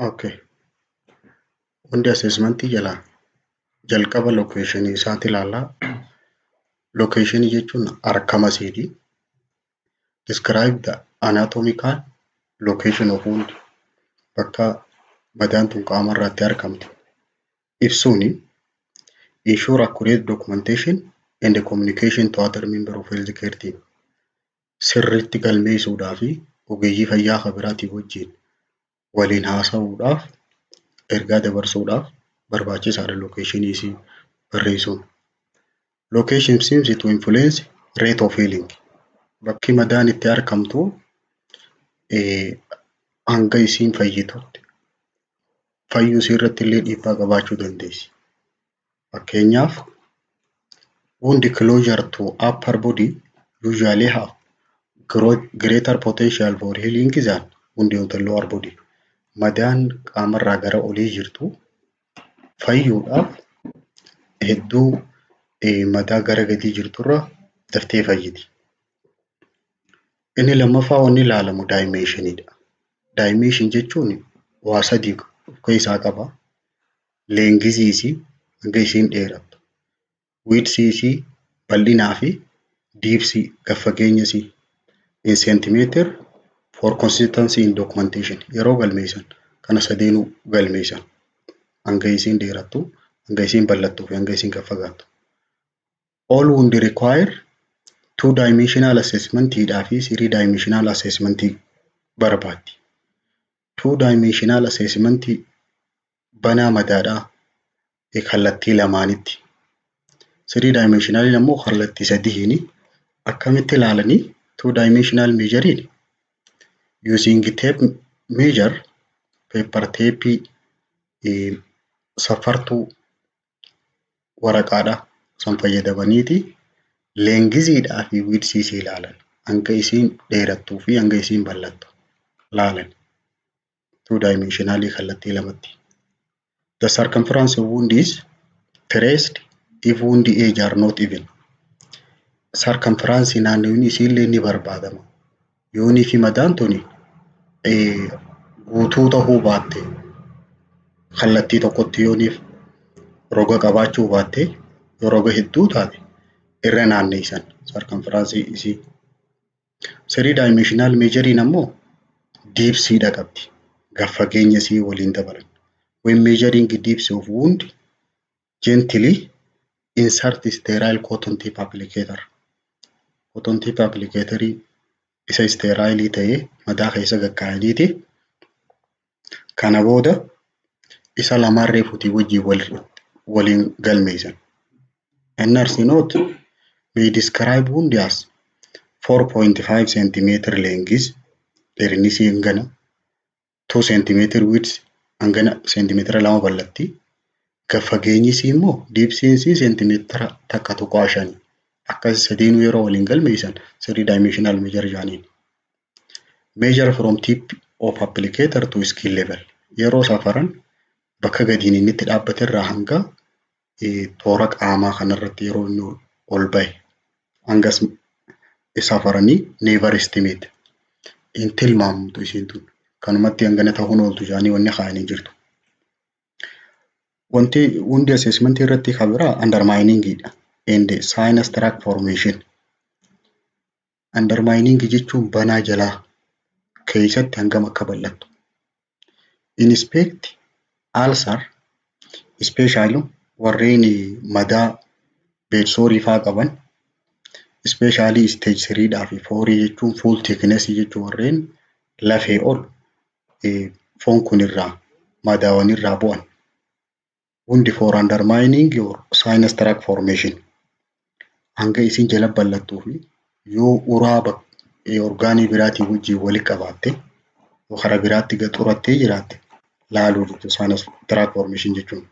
Okay. Hundi assessmentii jalqaba lokeeshinii isaati ilaallaa. Lokeeshinii jechuun argama isiiti. Describe the anatomical location of wound. Bakka madaan tun qaama irratti argamtu. Ibsuuni ensure accurate documentation and the communication to other member of health care team. Sirriitti galmeessuudhaa fi ogeeyyii fayyaa kan biraatii wajjin waliin haasa'uudhaaf ergaa dabarsuudhaaf barbaachisaadha lokeeshinii isii barreessuun. Location seems to influence rate of healing. Bakki madaan itti argamtu hanga isiin fayyitutti fayyuu isii irratti illee dhiibbaa qabaachuu dandeessi. Fakkeenyaaf wound closure to upper body usually have greater potential for healing than wound on the lower body. Madaan qaamarraa gara olii jirtu fayyuudhaaf hedduu madaa gara gadii jirturra daftee fayyiti. Inni lammaffaa wanni ilaalamu dimensionidha. Dimension jechuun waa sadii of keessaa qaba. Lengthii isii hanga isiin dheerattu. Width isii bal'inaa fi depth gaffageenya isii in centimeter for consistency in documentation. Yeroo galmeessan kana sadeenuu galmeessan. Hanga isiin dheerattu, hanga isiin bal'attuu fi hanga isiin gaffagaattu. All wound require two-dimensional assessment fi three-dimensional assessment barbaaddi. Two-dimensional assessment banaa madaadhaa kallattii lamaanitti. Three-dimensional immoo kallattii sadiini. Akkamitti ilaalanii two-dimensional measuring using tape measure paper tape safartuu waraqaadhaa san fayyadamaniiti lengziidhaa fi width isii ilaalan. Hanga isiin dheerattuu fi hanga isiin bal'attu ilaalan. Two-dimensional kallattii lamatti. The circumference of wound is traced if wound age are not even. Circumference naannoon isii illee ni barbaadama. Yoonii fi madaan tuni guutuu ta'uu baatte kallattii tokkotti yooniif roga qabaachuu baatte yoo roga hedduu taate irra naanneessan circumference isii. Three-dimensional measuring ammoo depthidha qabdi. Gaffageenya isii waliin dabalan. When measuring depth of wound, gently insert sterile cotton tip applicator. Cotton tip applicator isa sterile ta'ee madaa keessa gaggaa'aniiti. Kana booda isa lamaan reefuutii wajjin waliin galmeessan. A nurse note may describe wound as 4.5 cm length, dheerinni isii hangana, 2 cm width hangana centimeetira 2 bal'atti. Gaffageenyi isii immoo deepsiin isii centimeetira 1.5. Akkas sadeenuu yeroo waliin galmeessan three-dimensional measure jaaniin. Measure from tip of applicator to skin level. Yeroo safaran bakka gadiin inni itti dhaabbate irraa hanga toora qaamaa kanarratti yeroo inni ol bahe hangas safaranii never estimate. Hin tilmaamtu isiin tun. Kanumatti hangana ta'uun ooltu jaanii wanni kaa'anii jirtu. Wanti hundi assessment irratti kan biraa underminingidha. And sinus tract formation. Undermining jechuun banaa jalaa keessatti hangam akka bal'attu. Inspect ulcer especially warreen madaa beedsoorii faa qaban especially stage 3 dhaa fi 4 jechuun full thickness jechuun warreen lafee ol foon kun irraa madaawwan irraa bu'an. Wound for undermining or sinus tract formation. Hanga isiin jala bal'attuu fi yoo uraa orgaanii biraatii wajjin walitti qabaatte yoo karaa biraatti gaxurattee jiraatte laaluu jechuudha sinus tract formation jechuun.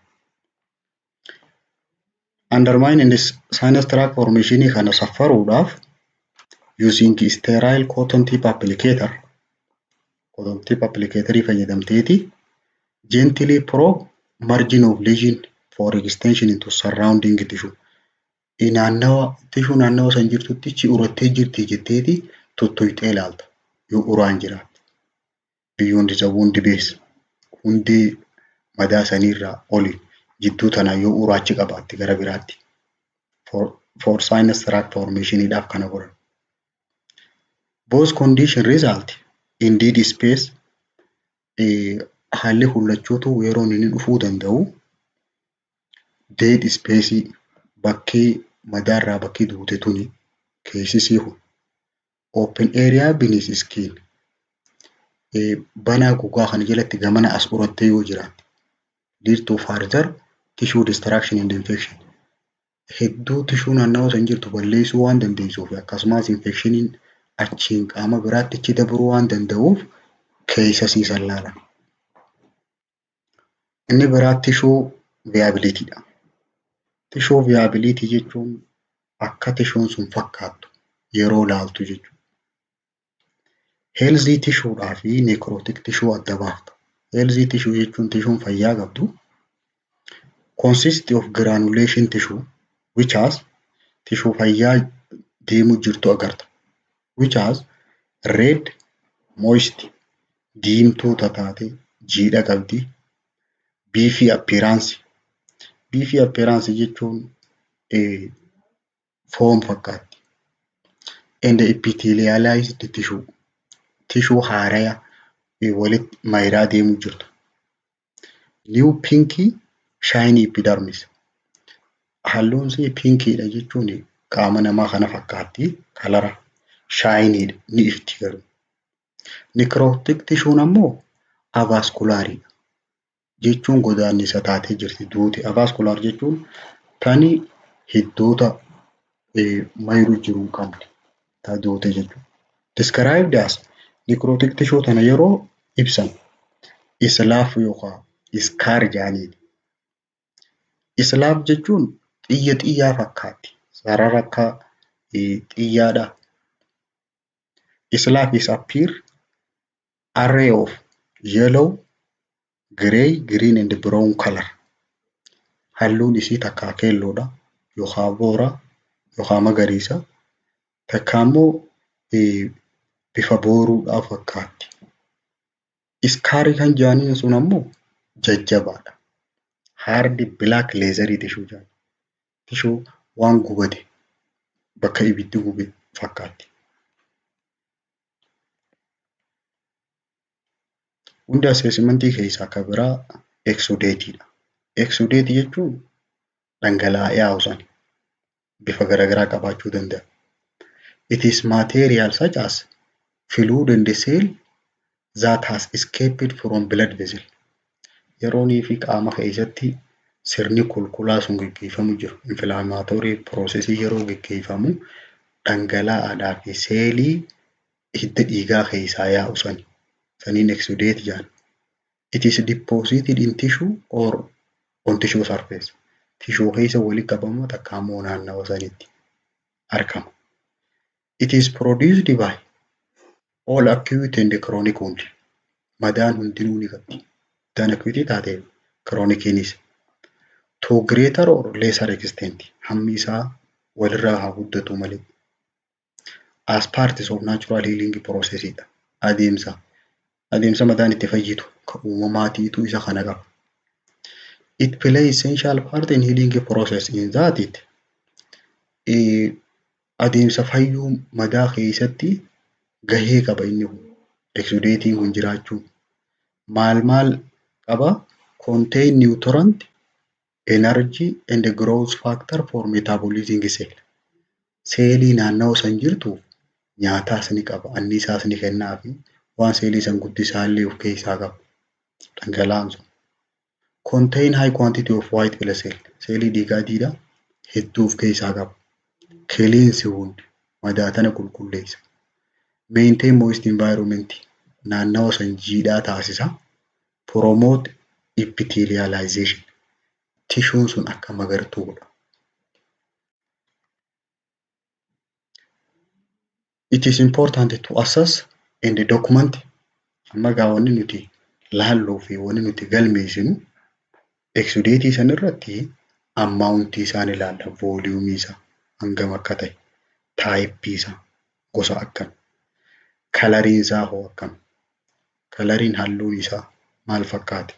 Undermining sinus tract formation kana safaruudhaaf using sterile cotton tip applicator. Cotton tip applicator fayyadamteeti gently probe margin of lesion for extension into surrounding tissue. Tissue naannawa san jirtutti chi urattee jirti jetteeti tuttuqxee ilaalta yoo uraan jiraatte. Beyond the wound base. hundee madaa saniirraa oli jidduu tanaa yoo uraachi qabaatte gara biraatti for sinus tract formationiidhaaf kana godhan. Both condition result in dead space haalli hullachuutu yeroo inni dhufuu danda'u dead space bakkee madaarraa bakkee duute tuni keessisii open area beneath skin banaa gogaa kana jalatti gamana as urattee yoo jiraatte lead to further tissue destruction and infection. Hedduu tishuu naannawaa san jirtu balleessuu waan dandeessuuf akkasumas infekshiniin achiin qaama biraatti achi dabruu waan danda'uuf keessa siisan laala. Inni biraa tishuu viabilityidha. Tishuu viability jechuun akka tishuun sun fakkaattu yeroo laaltu jechuudha. Healthy tishuudhaa fi necrotic tishuu adda baafta. Healthy tishuu jechuun tishuun fayyaa qabdu consist of granulation tissue which has tishuu fayyaa deemu jirtu agarta. Which has red moist diimtuu tataate jiidha qabdi. Beefy appearance. Beefy appearance jechuun foam fakkaatti. And epithelialized tissue. Tishuu haaraya walitti mayiraa deemu jirtu. New pinky shiny epidermis. Halluun isii pinkiidha jechuun qaama namaa kana fakkaatti kalara shiniidha ni ifti garuu. Necrotic tishuun ammoo avascularidha. Jechuun godaannisa taatee jirti duuti. Avascular jechuun tani hiddoota mayiruu jiru hin qabne taa duute jechuudha. Described as necrotic tissue tana yeroo ibsan islaaf yookaan iskaar jedhaniini. Islaaf jechuun xiyyaa fakkaatti. Sarara akka xiyyaadha. Islaaf is appear array of yellow, gray, green and brown color. Halluun isii takka keelloodha yookaan boora yookaan magariisa. Takka ammoo bifa booruudhaa fakkaatti. Iskaarii kan jedhaniin sun ammoo jajjabaadha. Hard black laser tissue jedhama. Tishuu waan gubate bakka ibiddi gube fakkaatti. Hunda assessmentii keessaa akka biraa exudateedha. Exudate jechuun dhangala'aa yaa'u sana bifa garaagaraa qabaachuu danda'a. It is material such as fluid in the cell that has escaped from blood vessel. Yeroonii fi qaama keessatti sirni qulqullaa sun gaggeeffamu jiru. Inflammatory process yeroo gaggeeffamu dhangala'aadhaa fi seelii hidda dhiigaa keessaa yaa'u saniin exudate jedhan. It is deposited in tissue or on tissue surface. Tishuu keessa walitti qabama takka ammoo naannawa sanitti argama. It is produced by all acute and chronic wound. Madaan hundinuu ni qabdi. Madaan acute taatee chronikiinis. To greater or lesser extent hammi isaa walirraa haa guddatu malee. As parts of natural healing processidha. Adeemsa madaan itti fayyitu kan uumamaatiitu isa kana qaba. It plays essential part in healing process in that it adeemsa fayyuu madaa keessatti gahee qaba inni kun. Exudating kun jiraachuun maal qaba? Contain nutrient, energy and growth factor for metabolism cell. Seelii naannoo san jirtu nyaataas ni qaba, anniisaas ni kennaa fi waan seelii san guddisaa illee of keessaa qaba. Dhangala'aan sun. Contain high quantity of white blood cell. Seelii dhiigaa diidaa hedduu of keessaa qaba. Cleanse wound madaa tana qulqulleessa. Maintain moist environment naannoo san jiidhaa taasisa. Promote epithelialization. Tishuun sun akka magartuu godha. It is important to assess and document amma gaa wanni nuti laalluu fi wanni nuti galmeessinu exudatii san irratti ammaawuntii isaan ilaalla. Vooliyumii isaa hangam akka ta'e, taayippii isaa gosa akkam, kalariin isaa hoo akkam, kalariin halluun isaa maal fakkaate?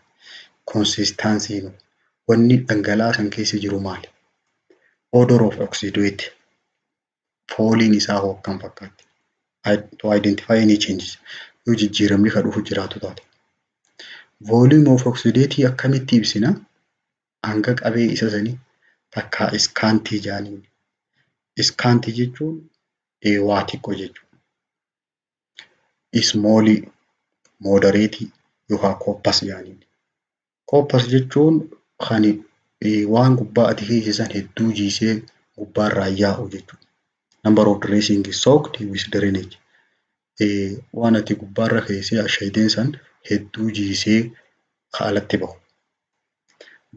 Consistansiin wanni dhangala'aa san keessa jiru maali? Odor of oxidate fooliin isaa hoo akkam fakkaatti? To identify any changes yoo jijjiiramni kan dhufu jiraatu taate. Volume of oxidate akkamitti ibsina? Hanga qabee isa sanii takkaa iskaantii jedhaniin. Iskaantii jechuun waa xiqqoo jechuudha. Ismoolii, moodareetii yookaan kooppas jedhaniin. Kooppas jechuun kan waan gubbaa ati keessisan hedduu jiisee gubbaarraa yaa'u jechuudha. Number of dressing is soaked with drainage. Waan ati gubbaarra keessee asheeteen san hedduu jiisee alatti bahu.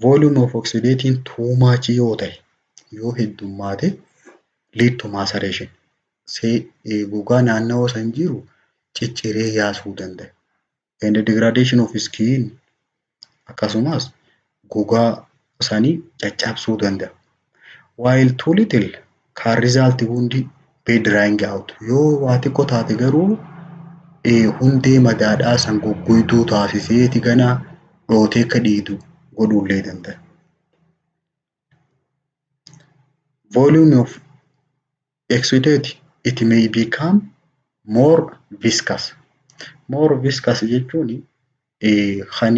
Volume of oxidating too much yoo ta'e yoo heddummaate lead to maceration. Gogaa naannawaa san jiru cicciree yaasuu danda'a. And the degradation of skin akkasumas gogaa sanii caccabsuu danda'a. While too little can result hundi by drying out. Yoo waa xiqqoo taate garuu hundee madaadhaa san goggoyduu taasiseeti ganaa dhootee akka dhiidu godhuullee danda'a. Volume of exudate it may become more viscous. More viscous jechuun kan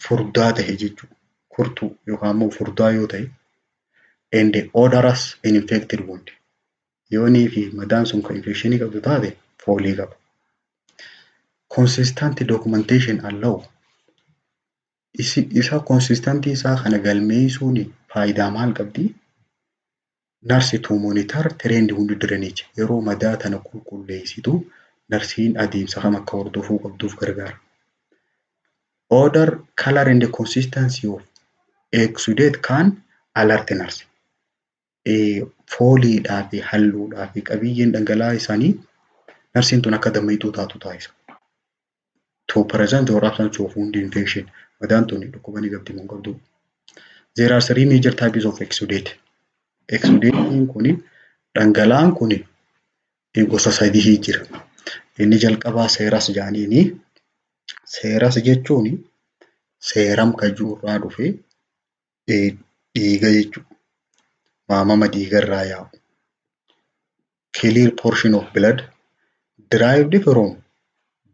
furdaa ta'e jechuudha. Kurtuu yookaan immoo furdaa yoo ta'e and odorous and infected wound. Yoonii fi madaan sun kan infekshinii qabdu taate foolii qaba. Consistent documentation allow isa consistentii isaa kana galmeessuun faayidaa maal qabdi? Nurse to monitor trend wound drainage. Yeroo madaa tana qulqulleessitu narsiin adeemsa kam akka hordofuu qabduuf gargaara. Odor, color and consistency of exudate can alert nurse. Fooliidhaa fi halluudhaa fi qabiyyeen dhangala'aa isaanii narsiin tun akka dammayituu taatu taasisa. To present or absence of wound infection. Madaan tun dhukkuba ni qabdi moo qabdu. There are three major types of exudate. Exudatiin kuni dhangala'aan kuni gosa sadii jira. Inni jalqabaa seeras jedhaniini. Seeras jechuun seeram kajuurraa dhufee dhiiga jechuudha. Waamama dhiigarraa yaa'u. Clear portion of blood derived from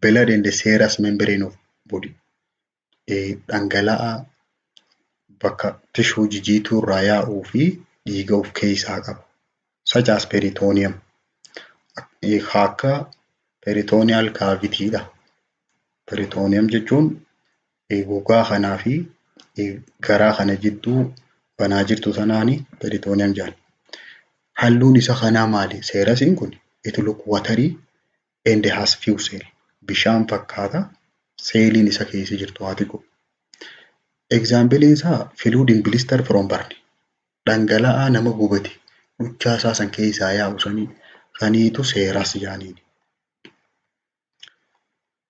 blood and the serous membrane of body. Dhangala'aa bakka tishuu jijiituurraa yaa'uu fi dhiiga of keessaa qaba. Such as peritoneum. Akka peritoneal cavity dha. Peritoneum jechuun gogaa kanaa fi garaa kana jidduu banaa jirtu sanaani peritoneum jedhama. Halluun isa kanaa maali? Seerasiin kun it look watery and has few cell. Bishaan fakkaata seeliin isa keessa jirtu haa xiqqoo. Example isaa fluid in blister from burn. Dhangala'aa nama gubate dhuchaa isaa san keessaa yaa'u saniitu seeras jedhaniini.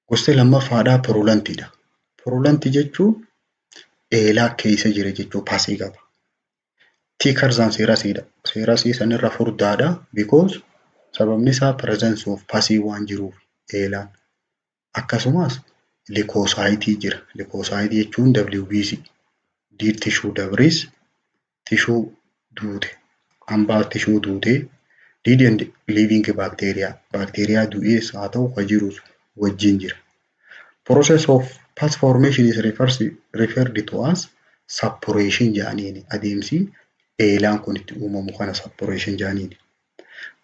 Gosti lammaffaadhaa purulentidha. Purulentii jechuun eelaa keessa jira jechuu pasii qaba. Thicker than serasiidha. Serasii sanirra furdaadha because sababni isaa presence of pasii waan jiruuf eelaan. Akkasumas leukocyte jira. Leukocyte jechuun WBC. Dead tissue debris tishuu duute. Hambaa tishuu duutee dead and living bacteria. Bacteria du'ees haa ta'u kan jirus wajjin jira. Process of pus formation is referred to as suppuration jedhaniini. Adeemsi eelaan kun itti uumamu kana suppuration jedhaniini.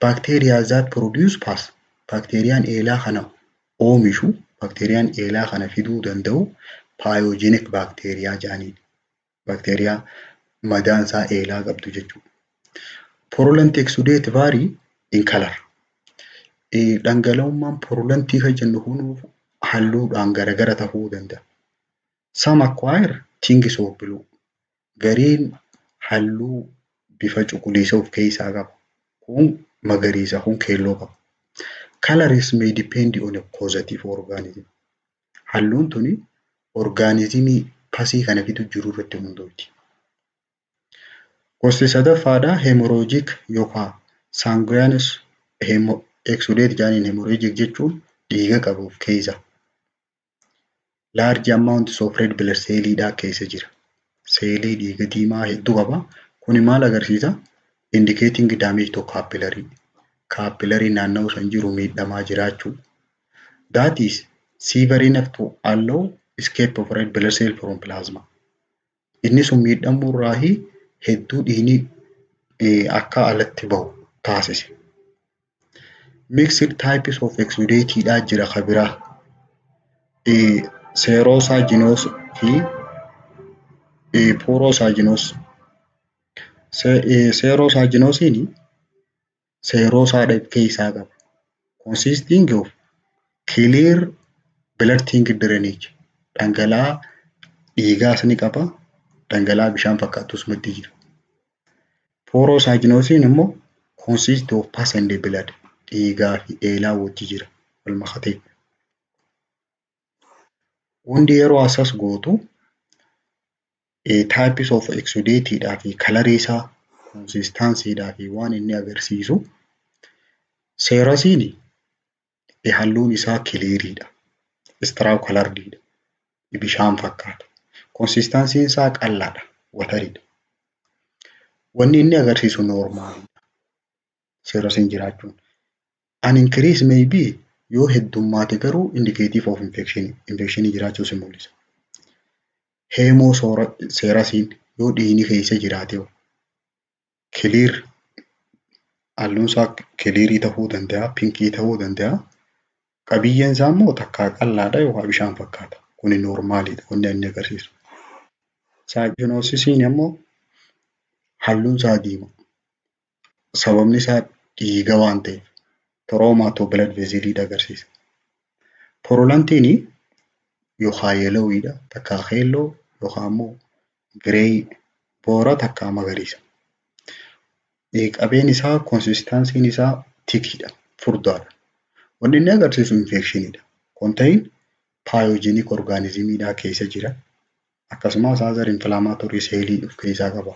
Bacteria that produce pus. Bakteeriyaan eelaa kana oomishu, bakteeriyaan eelaa kana fiduu danda'u pyogenic bacteria jedhaniini. Bakteeriyaa madaan isaa eelaa qabdu jechuudha. Purulent exudate vary in color. Dhangala'ummaan purulentii kan jennu kun halluudhaan garagara ta'uu danda'a. Some acquire tinges of blue. Gariin halluu bifa cuquliisa of keessaa qaba. Kun magariisa, kun keelloo qaba. Colors may depend on a causative organism. Halluun tuni orgaanizimii pasii kana fidu jiru irratti hundooti. Gosti sadaffaadhaa hemorrhagic yookaan sanguinous exudate jedhaniin hemorrhagic jechuun dhiiga qabuuf keessa. large amounts of red blood cellidhaa keessa jira. Seelii dhiiga diimaa hedduu qaba. Kuni maal agarsiisa? Indicating damage to capillary. Capillary naannoo san jiru miidhamaa jiraachuu. That is severe enough to allow escape of red blood cell from plasma. Inni sun miidhamuu irraahi hedduu dhiigni akka alatti bahu taasise. Mixed types of exudateidhaa jira ka biraa. Serosaginous fi porosaginous. Serosaginosiin seerosaa keessaa qaba. Consisting of clear blood thinning drainage. Dhangala'aa dhiigaas ni qaba. Dhangala'aa bishaan fakkaatus maddii jira. Porosaginosiin immoo consist of pus and blood. Dhiigaa fi eelaa wajji jira wal makatee. Hundi yeroo asas gootu types of exudateidhaa fi kalarii isaa consistancyidhaa fi waan inni agarsiisu seerasiin halluun isaa kiliiriidha. Straw coloredidha. Bishaan fakkaata. Consistancy'n isaa qal'aadha. Watariidha. Wanni inni agarsiisu normaalidha. Seerasiin jiraachuun. An increase may be yoo heddummaate garuu indicative of infection. Infection jiraachuu si mul'isa. Seerasiin yoo dhiigni keessa jiraate clear halluun isaa kiliirii ta'uu danda'a, pinkii ta'uu danda'a. Qabiyyeen isaa immoo takkaa qal'aadha yookaan bishaan fakkaata. Kuni normaalidha wanni inni agarsiisu. Saginosisiin immoo halluun isaa diima. Sababni isaa dhiiga waan ta'eef trauma to blood vessel agarsiisa. Porolantiin yookaan yellowiidha, takkaa keelloo yookaan immoo grey boora takkaa magariisa. Qabeen isaa consistancy'n isaa thickidha, furdaadha. Wanni inni agarsiisu infectionidha. Contain pyogenic organismidhaa keessa jira. Akkasumas other inflammatory cell of keessaa qaba.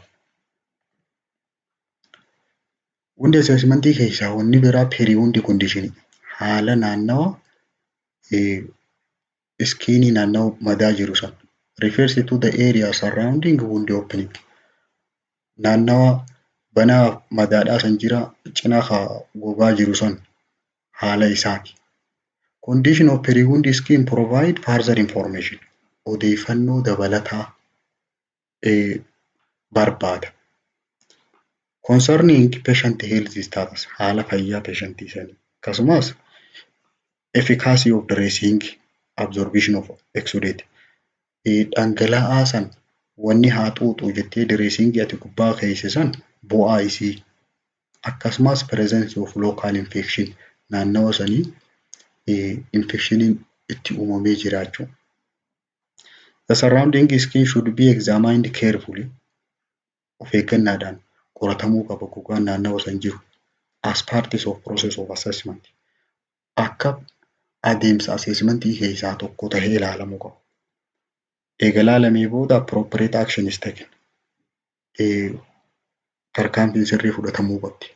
Hundi assessmentii keessaa wanni biraa periwound condition haala naannawa skin naannawa madaa jiru san refers to the area surrounding wound opening. Naannawa banaa madaadhaa san jira cinaa gogaa jiru san haala isaati. Condition of periwound skin provide further information. Odeeffannoo dabalataa barbaada. Concerning patient health status haala fayyaa patientii sanii. Akkasumas efficacy of dressing absorption of exudate. Dhangala'aa san wanni haa xuuxu jettee dressing ati gubbaa keessa san bu'aa isii. Akkasumas presence of local infection naannawa sanii infectioniin itti uumamee jiraachuu. The surrounding skin should be examined carefully. Of eeggannaadhaan qoratamuu qaba gogaan naannawa san jiru. As part of process of assessment. Akka adeemsa assessmentii keessaa tokko tahee ilaalamuu qaba. Eega ilaalamee booda appropriate action is taken. Tarkaanfiin sirrii fudhatamuu qabdi.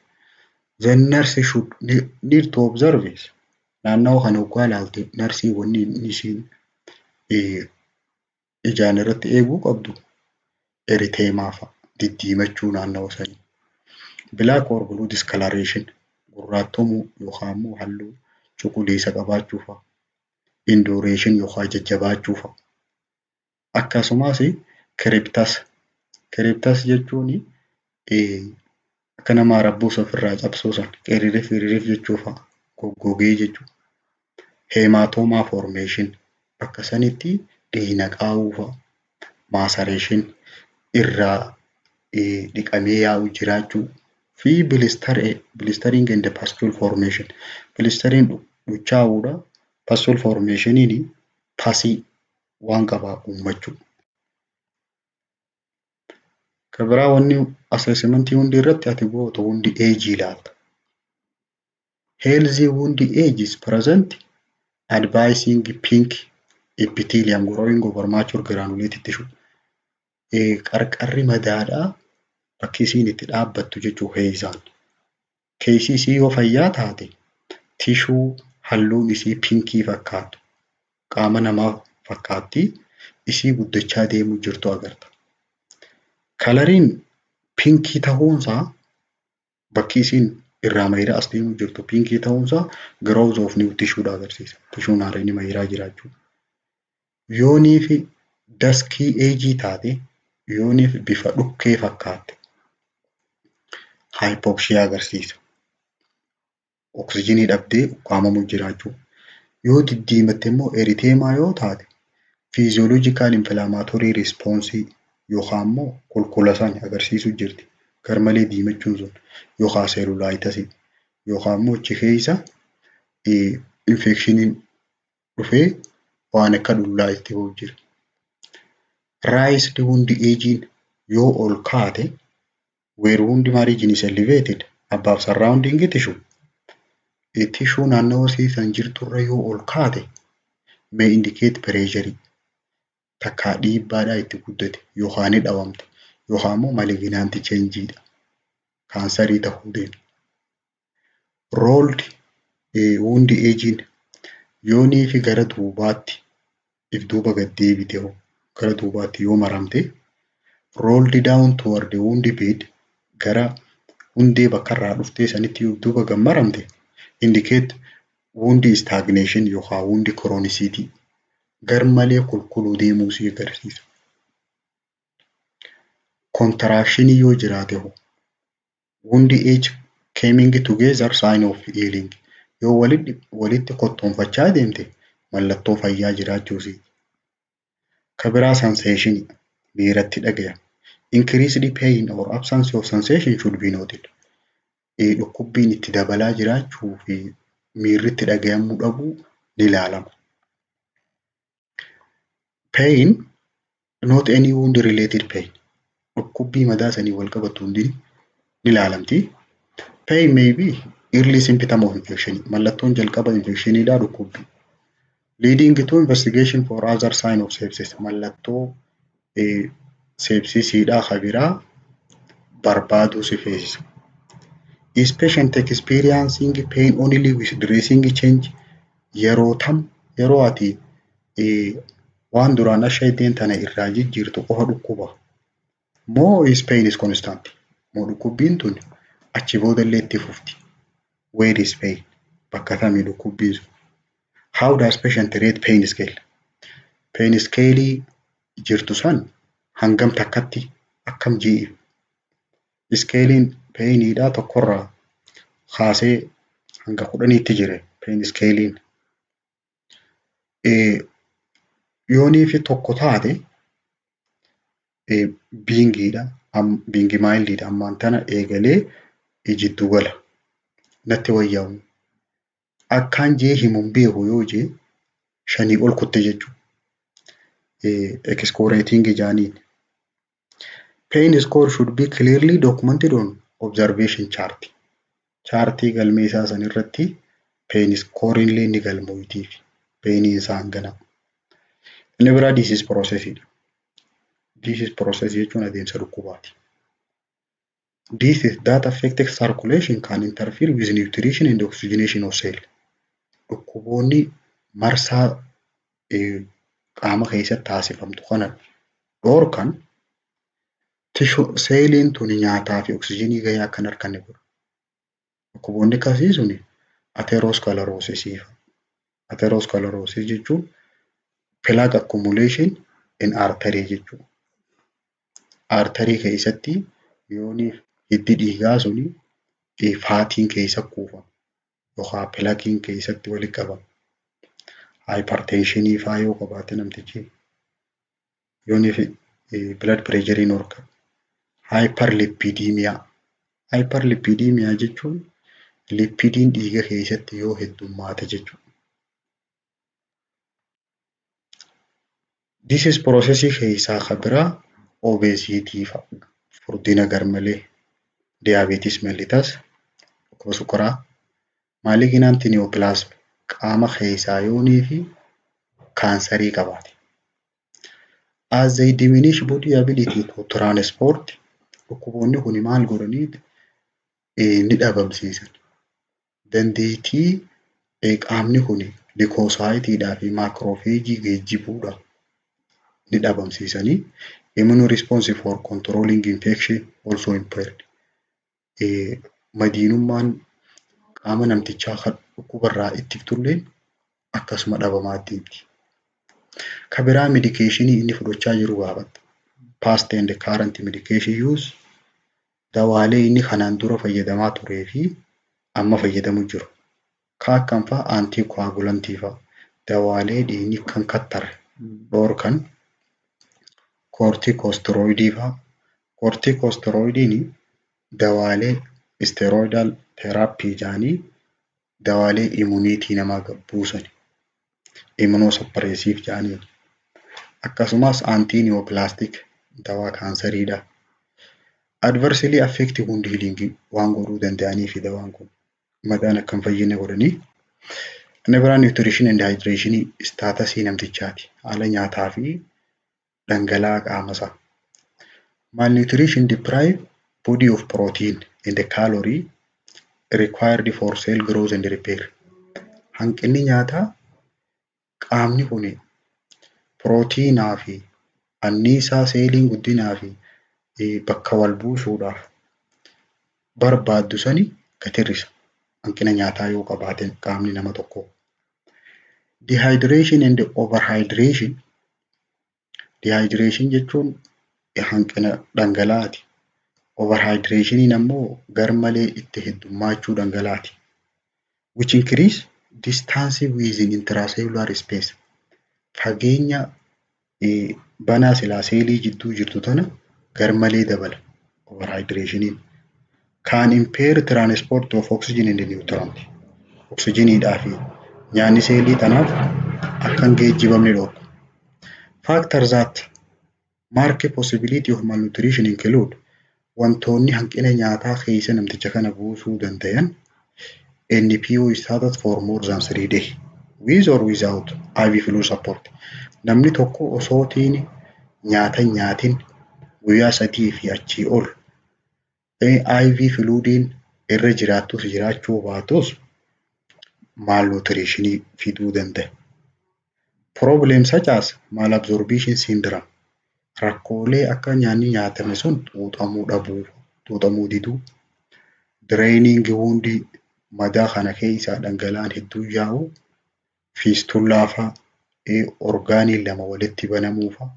The nurse should need to observe this. Naannawa kana hoggaa ilaalte narsii wanni isiin ijaan irratti eeguu qabdu erythema fa'a diddiimachuu naannawa sanii. Black or blue discoloration gurraattomuu yookaan immoo halluu cuquliisa qabaachuu fa'a. Induration yookaan jajjabaachuu fa'a. Akkasumas crepitus. Crepitus jechuun akka nama rabbuus ofirraa cabsuu san qiriirif jechuu fa'a. Goggogee jechuudha. Hematoma formation bakka sanitti dhiigna qaawuu fa'a. Maceration irraa dhiqamee yaa'u jiraachuu fi blistering and pustule formation. Blistering dhuchaa'uudha. Pustule formationiin pasii waan qabaa uummachuu. Kabiraa wanni assessmentii hundi irratti ati gootu hundi age ilaalta. Healthy wound age is present advising pink epithelium growing over mature granulated tissue. Qarqarri madaadhaa bakki isiin itti dhaabbattu jechuu keessaan. Keessi isii yoo fayyaa taate tishuu halluun isii pinkii fakkaatu qaama namaa fakkaatti isii guddachaa deemuu jirtu agarta. Kalariin piinkii ta'uunsaa bakki isiin irraa mayiraa as deemuu jirtu piinkii ta'uunsaa growth of new tissue agarsiisa. Tishuun haaraan mayiraa jiraachuu. Yoonii fi daskii eejii taate yoonii fi bifa dhukkee fakkaatte hypoxia agarsiisa. Oksijiinii dhabdee ukkaamamuu jiraachuu. Yoo diddiimatte immoo eriteemaa yoo taate physiological inflammatory response yookaan immoo kulkulasan agarsiisuu jirti. Garmalee diimachuun sun yookaan cellulitis yookaan immoo achi keessa infectioniin dhufee waan akka dhullaa itti bu'u jira. Raised wound aging yoo ol kaate where wound margin is elevated above surrounding tissue. Tissue naannoo siisan jirturra yoo ol kaate may indicate pressure takkaa dhiibbaadhaa itti guddate yookaan ni dhawamte yookaan immoo malignant changeedha. Kaansarii ta'uu deema. Rolled wound aging yoonii fi gara duubaatti if duuba gad deebite gara duubaatti yoo maramte rolled down toward the wound bed gara hundee bakkarraa dhuftee sanitti yoo duuba gad maramte indicate wound stagnation yookaan wound chronicity garmalee kulkuluu deemuu si agarsiisa. Contraction yoo jiraate wound age coming together sign of healing yoo walitti kottoonfachaa deemte mallattoo fayyaa jiraachuusi. Kabiraa sensation miiratti dhagaya. Increased pain or absence of sensation should be noted. Dhukkubbiin itti dabalaa jiraachuu fi miirritti dhagayamuu dhabuu ni ilaalama. Pain not any wound related pain. Dhukkubbii madaa sanii wal qabatu hundi ni ilaalamti. Pain may be early symptom of infection. Mallattoon jalqaba infectioniidhaa dhukkubbii. Leading to investigation for other sign of sepsis. Mallattoo sepsisiidhaa kabiraa barbaaduu si feesisa. Is patient experiencing pain only with dressing change? Yeroo ati waan duraan asheeteen tana irraa jijjiirtu qofa dhukkuba. More is pain is constant. Moo dhukkubbiin tun achi boodallee itti fufti. Where is pain? Bakka kamii dhukkubbiin sun? How does patient rate pain scale? Pain scale jirtu san hangam takkatti akkam ji'i? Scalein painiidhaa tokkorraa kaasee hanga 10tti jira pain scalein. Yoonii fi tokko taate biingiidha. Biingi maayildiidha. Ammaan tana eegalee jiddu gala. Natti wayyaa'u. Akkaan jee himuun beeku yoo jee 5 ol kutte jechuudha. Excoriating jaaniin. Pain score should be clearly documented on observation chart. Chartii galmee isaa san irratti pain score illee ni galmoofti. Pain isaa hangana. Inni biraa disease process. Disease process jechuun adeemsa dhukkubaati. Disease that affect circulation can interfere with nutrition and oxygenation of cell. Dhukkuboonni marsaa qaama keessatti taasifamtu kana dhoorkan seeliin tun nyaataa fi oksijiinii gahaa akka hin arganne godhu. Dhukkuboonni akkasii suni atherosclerosis. Atherosclerosis jechuun plaque accumulation in artery jechuudha. Artery keessatti yoonii hiddi dhiigaa suni faatiin keessa kuufama yookaan plaquein keessatti walitti qabama. Hypertension faa yoo qabaate namtichi yoonii blood pressure ol ka'u. Hyperlipidemia. Hyperlipidemia jechuun lipidiin dhiiga keessatti yoo heddummaate jechuudha. Disease process keessaa kabiraa obesity fa'a. Furdina garmalee, diabetes mellitus, dhukkuba sukkaraa, malignant neoplasm qaama keessaa yoonii fi kaansarii qabaate. As they diminish body ability to transport, dhukkuboonni kun maal godhanii ni dhabamsiisan. Dandeettii qaamni kun likoosaayiitiidhaa fi maakiroofeejii geejjibuudhaan ni dhabamsiisanii immune response for controlling infection also impaired. Madiinummaan qaama namtichaa kan dhukkubarraa ittiftullee akkasuma dhabamaa deemti. Kan biraa medikeeshinii inni fudhachaa jiru gaafata. Past and current medication use dawaalee inni kanaan dura fayyadamaa turee fi amma fayyadamu jiru. Kan akkam fa'a anticoagulantii fa'a. Dawaalee dhiigni kan kattare dhoorkan corticosteroidii fa'a. Corticosteroidiin dawaalee steroidal therapy jedhanii dawaalee immuniitii namaa buusan. Immunosuppressive jedhanii. Akkasumas antineoplastic dawaa kaansariidha. Adversely affect wound healing waan godhuu danda'anii fi dawaan kun madaan akkam fayyina godhanii. Inni biraa nutrition and hydration staatasii namtichaati. Haala nyaataa fi dhangala'aa qaamasaa. Malnutrition deprive body of protein and the calorie required for cell growth and repair. Hanqinni nyaataa qaamni kun pirootiinaa fi anniisaa seeliin guddinaa fi bakka wal buusuudhaaf barbaaddu sani gad hir'isa. Hanqina nyaataa yoo qabaate qaamni nama tokkoo. Dehydration and overhydration. Dehydration jechuun hanqina dhangala'aati. Overhydration ammoo garmalee itti heddummaachuu dhangala'aati. Which increase distance within intracellular space. Fageenya banaa silaa seelii jidduu jirtu tana garmalee dabala. Overhydration can impair transport of oxygen and nutrient. Oxygeniidhaa fi nyaanni seelii tanaaf akka hin geejjibamne dhorku. Factors that mark possibility of malnutrition include wantoonni hanqina nyaataa keessa namticha kana buusuu danda'an NPO status for more than 3 days with or without IV fluid support. Namni tokko osootiin nyaata nyaatiin guyyaa 3 fi achii ol IV fluidiin irra jiraattus jiraachuu baatus malnutrition fiduu danda'a. Problems such as malabsorption syndrome. Rakkoolee akka nyaanni nyaatame sun xuuxamuu diduu. Draining wound madaa kana keessaa dhangala'aan hedduu yaa'u. Fistulaa fa'a orgaanii lama walitti banamuu fa'a.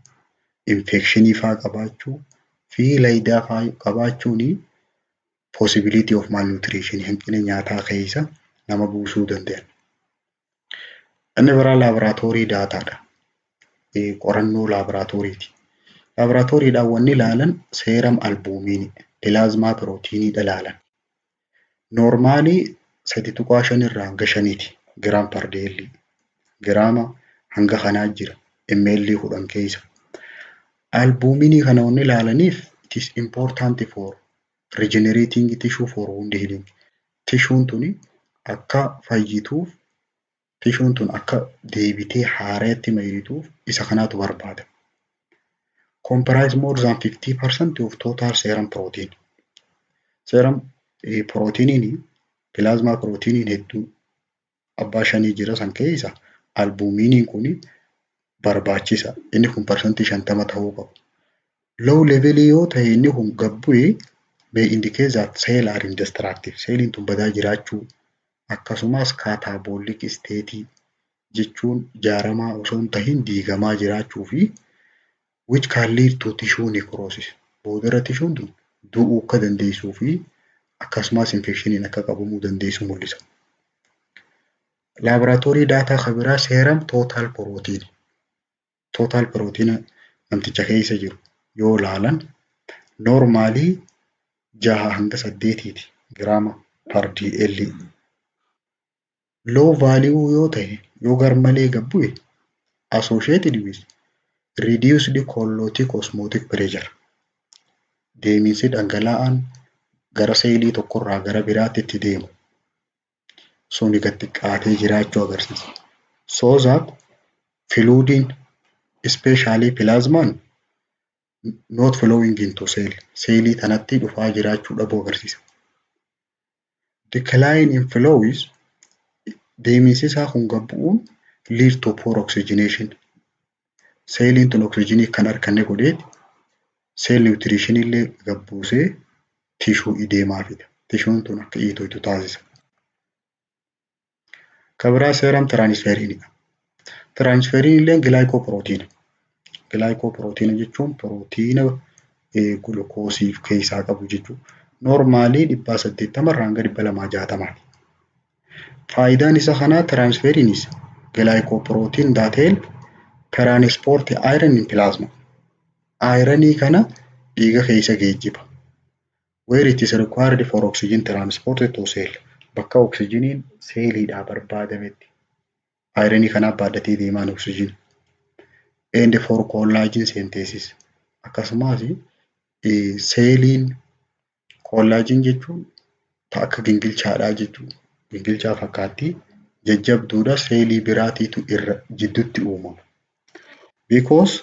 Infekshinii fa'a qabaachuu fi laydaa fa'a qabaachuun possibility of malnutrition hanqina nyaataa keessa nama buusuu danda'an. Inni biraa laaboraatoorii daataadha. Qorannoo laaboraatooriiti. Laaboraatooriidhaan wanni ilaalan seeram albuumiinii, pilaazmaa pirootiiniidha ilaalan. Noormaalii 3.5 irraa hanga 5 giraam per deelii. Giraama hanga kanaa jira ml 10 keessa. Albuumiinii kana wanni ilaalaniif it is important for regenerating tissue for wound healing. Tishuun tuni akka fayyituuf tishuun tun akka deebitee haareetti mayrituuf isa kanaatu barbaada. Comprise more than 50% of total serum protein. Serum proteiniin plasma proteiniin hedduu abbaa 5 jira san keessa albuumiiniin kun barbaachisa. Inni kun percentage 50 ta'uu qabu. Low level yoo ta'e inni kun gabbu'ee may indicate that cell are indestructible. Seeliin tun badaa jiraachuu akkasumas catabolic state jechuun jaaramaa osoo hin tahin diigamaa jiraachuu fi which can lead to tissue necrosis. Boodara tishuun tun du'uu akka dandeessuu fi akkasumas infectioniin akka qabamuu dandeessu mul'isa. Laboratory data kan biraa seeram total protein. Total protein namticha keessa jiru yoo ilaalan normaalii 6 hanga 8 giraama per DL. Low value yoo ta'e yoo garmalee gabbu'e associated with reduced collotic osmotic pressure. Deeminsi dhangala'aan gara seelii tokkorraa gara biraatti itti deemu. Suni gad xiqqaatee jiraachuu agarsiisa. So that fluidin especially plasman not flowing into cell. Seelii tanatti dhufaa jiraachuu dhabuu agarsiisa. Decline in flow is Deeminsi isaa kun gabbu'uun lead to poor oxygenation. Seeliin tun oksijiinii kan arganne godheeti seel niwutiriishinii illee gabbuusee tishuu deemaa fida. Tishuun tun akka dhiitu taasisa. Kan biraa seeram tiraansferiinidha. Tiraansferiin illee gilaayikooprootiina. Gilaayikooprootiina jechuun pirootiina gulukoosii of keessaa qabu jechuudha. Noormaalii 880 irraa hanga 260. Faayidaan isa kanaa tiraansferiinis gilaayikooprootiin that help transport iron in plasma. Ironii kana dhiiga keessa geejjiba. Where it is required for oxygen transport to cell. Bakka oksijiniin seeliidhaa barbaadametti. Ironii kana baadhatee deemaan oksijin. And for collagen synthesis. Akkasumas seeliin collagen jechuun akka gingilchaadhaa jechuudha. Gingilchaa fakkaatti jajjabduudha seelii biraatiitu irra jidduutti uumama. Because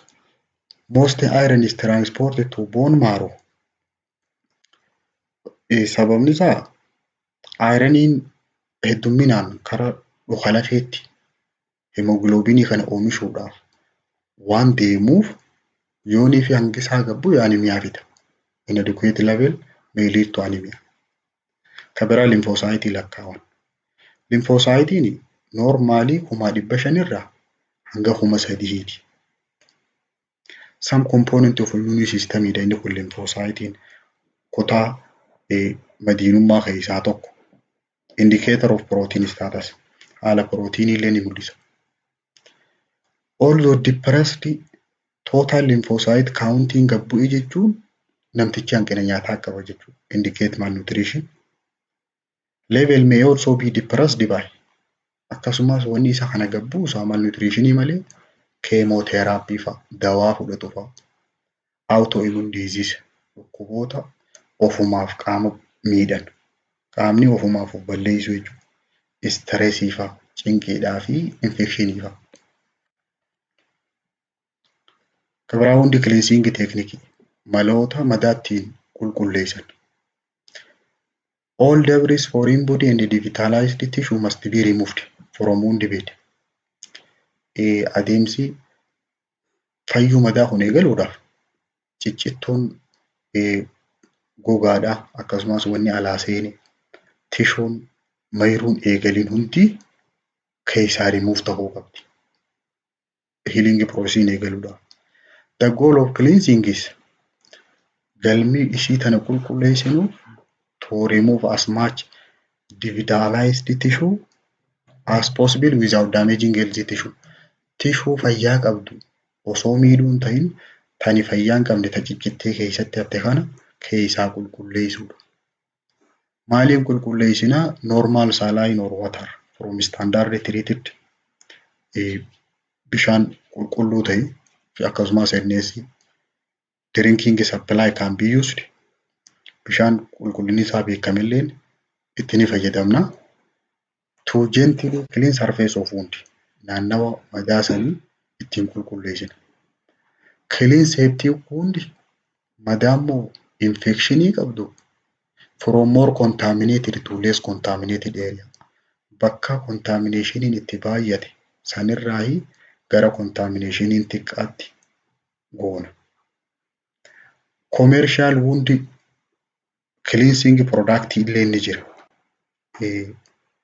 most iron is transported to bone marrow. Sababni isaa ironiin hedduminaan karaa dhuka lafeetti hemoglobinii kana oomishuudhaaf waan deemuuf yoonii fi hangi isaa gabbu anemia fida. Inadequate level may lead to anemia. Kan biraa limfoosaaytii lakkaawan. Limfoosaayitiin noormaalii 500,000 irraa hanga 3,000ti. Some component of immune system inni kun limfoosaayitiin kutaa madiinummaa keessaa tokko. Indicator of protein status. Haala proteinii illee ni mul'isa. Although depressed total lymphocyte counting gabbu'ii jechuun namtichi hanqina nyaataa qaba jechuudha. Indicate malnutrition. Level may also be depressed by. Akkasumas wanni isa kana gabbuusaa malnutritionii malee keemooteraappii fa'a dawaa fudhatu fa'a. Autoimmune disease dhukkuboota ofumaaf qaama miidhan. Qaamni ofumaaf of balleessu jechuudha. Stressii fa'a, cinqiidhaa fi infekshinii fa'a. Kan biraa hundi cleansing technique maloota madaattiin qulqulleessan. All debris foreign body and devitalized tissue must be removed from wound bed. Adeemsi fayyuu madaa kun eegaluudhaaf ciccittoon gogaadhaa akkasumas wanni alaa seene tishuun mayiruun eegaliin hundi keessaa remove ta'uu qabdi. Healing process eegaluudhaaf. The goal of cleansing is galmi ishii tana qulqulleessinu to remove as much devitalized tissue as possible without damaging healthy tissue. Tissue fayyaa qabdu osoo miidhuun ta'in tani fayyaa hin qabne ta ciccittee keessatti hafte kana keessaa qulqulleessuudha. Maaliin qulqulleessinaa? Normal saline or water from standard treated bishaan qulqulluu ta'e akkasumas enneessi drinking supply can be used. Bishaan qulqullinni isaa beekamilleen itti ni fayyadamna. To gently clean surface of wound. Naannawa madaa sanii ittiin qulqulleessina. Clean safety wound madaammoo infectionii qabdu from more contaminated to less contaminated area. Bakka contaminationiin itti baay'ate sanirraa gara contaminationiin xiqqaatti goona. Commercial wound cleansing product illee ni jira.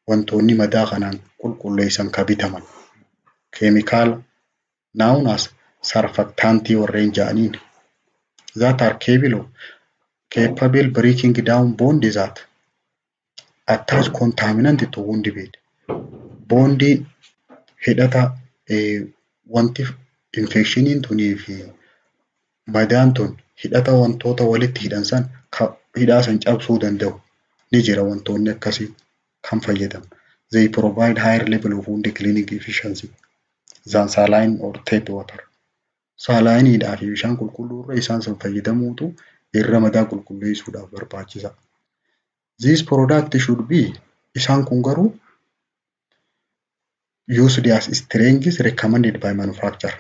Wantoonni madaa kanaan qulqulleessan kan bitaman. Chemical known as surfactant warreen jedhaniin that are capable breaking down bond that attach contaminant to wound bed. Bondi hidhata wanti infectioniin tunii fi madaan tun hidhata wantoota walitti hidhan san hidhaa san cabsuu danda'u ni jira wantoonni akkasii kan fayyadamu. They provide higher level of wound cleaning efficiency than saline or tap water. Salaayiniidhaa fi bishaan qulqulluu irra isaan san fayyadamuutu irra madaa qulqulleessuudhaaf barbaachisa. This product should be isaan kun garuu used as strengths recommended by manufacturer.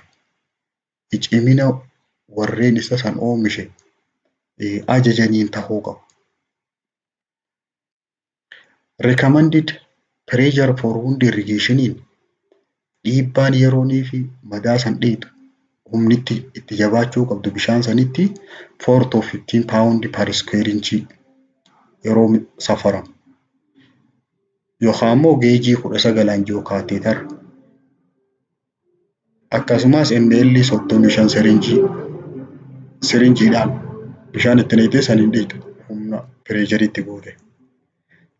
Cimina warreen isa san oomishe ajajaniin tahuu qabu. Recommended Pressure for wound irrigationiin dhiibbaan yeroonii fi madaa san dhiitu humni itti jabaachuu qabdu bishaan sanitti 4 to 15 pound per square inch yeroo safaramu. Yookaan immoo geejii 19 angiocaatheter akkasumas ml 35 sirinjiidhaan bishaan itti naqxee saniin dhiitu humna pressure itti goote.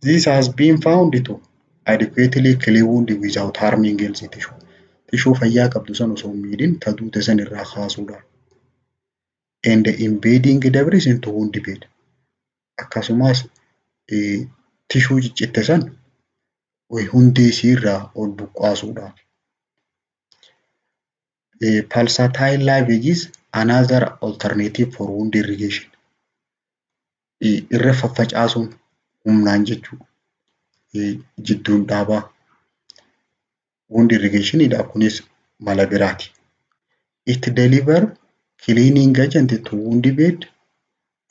This has been found to adequately clean wound without harming healthy tissue. Tissue fayyaa qabdu san osoo hin miidhin taduute san irraa kaasuudha. And embedding debris into wound bed. Akkasumas tissue ciccitte san hundee isii irraa ol buqqaasuudha. Pulsatile lavage is another alternative for wound irrigation. Irra faffacaasuun humnaan jechuudha. Jidduun dhaabaa wound irrigationiidhaaf kunis mala biraati. It deliver cleaning agent to wound bed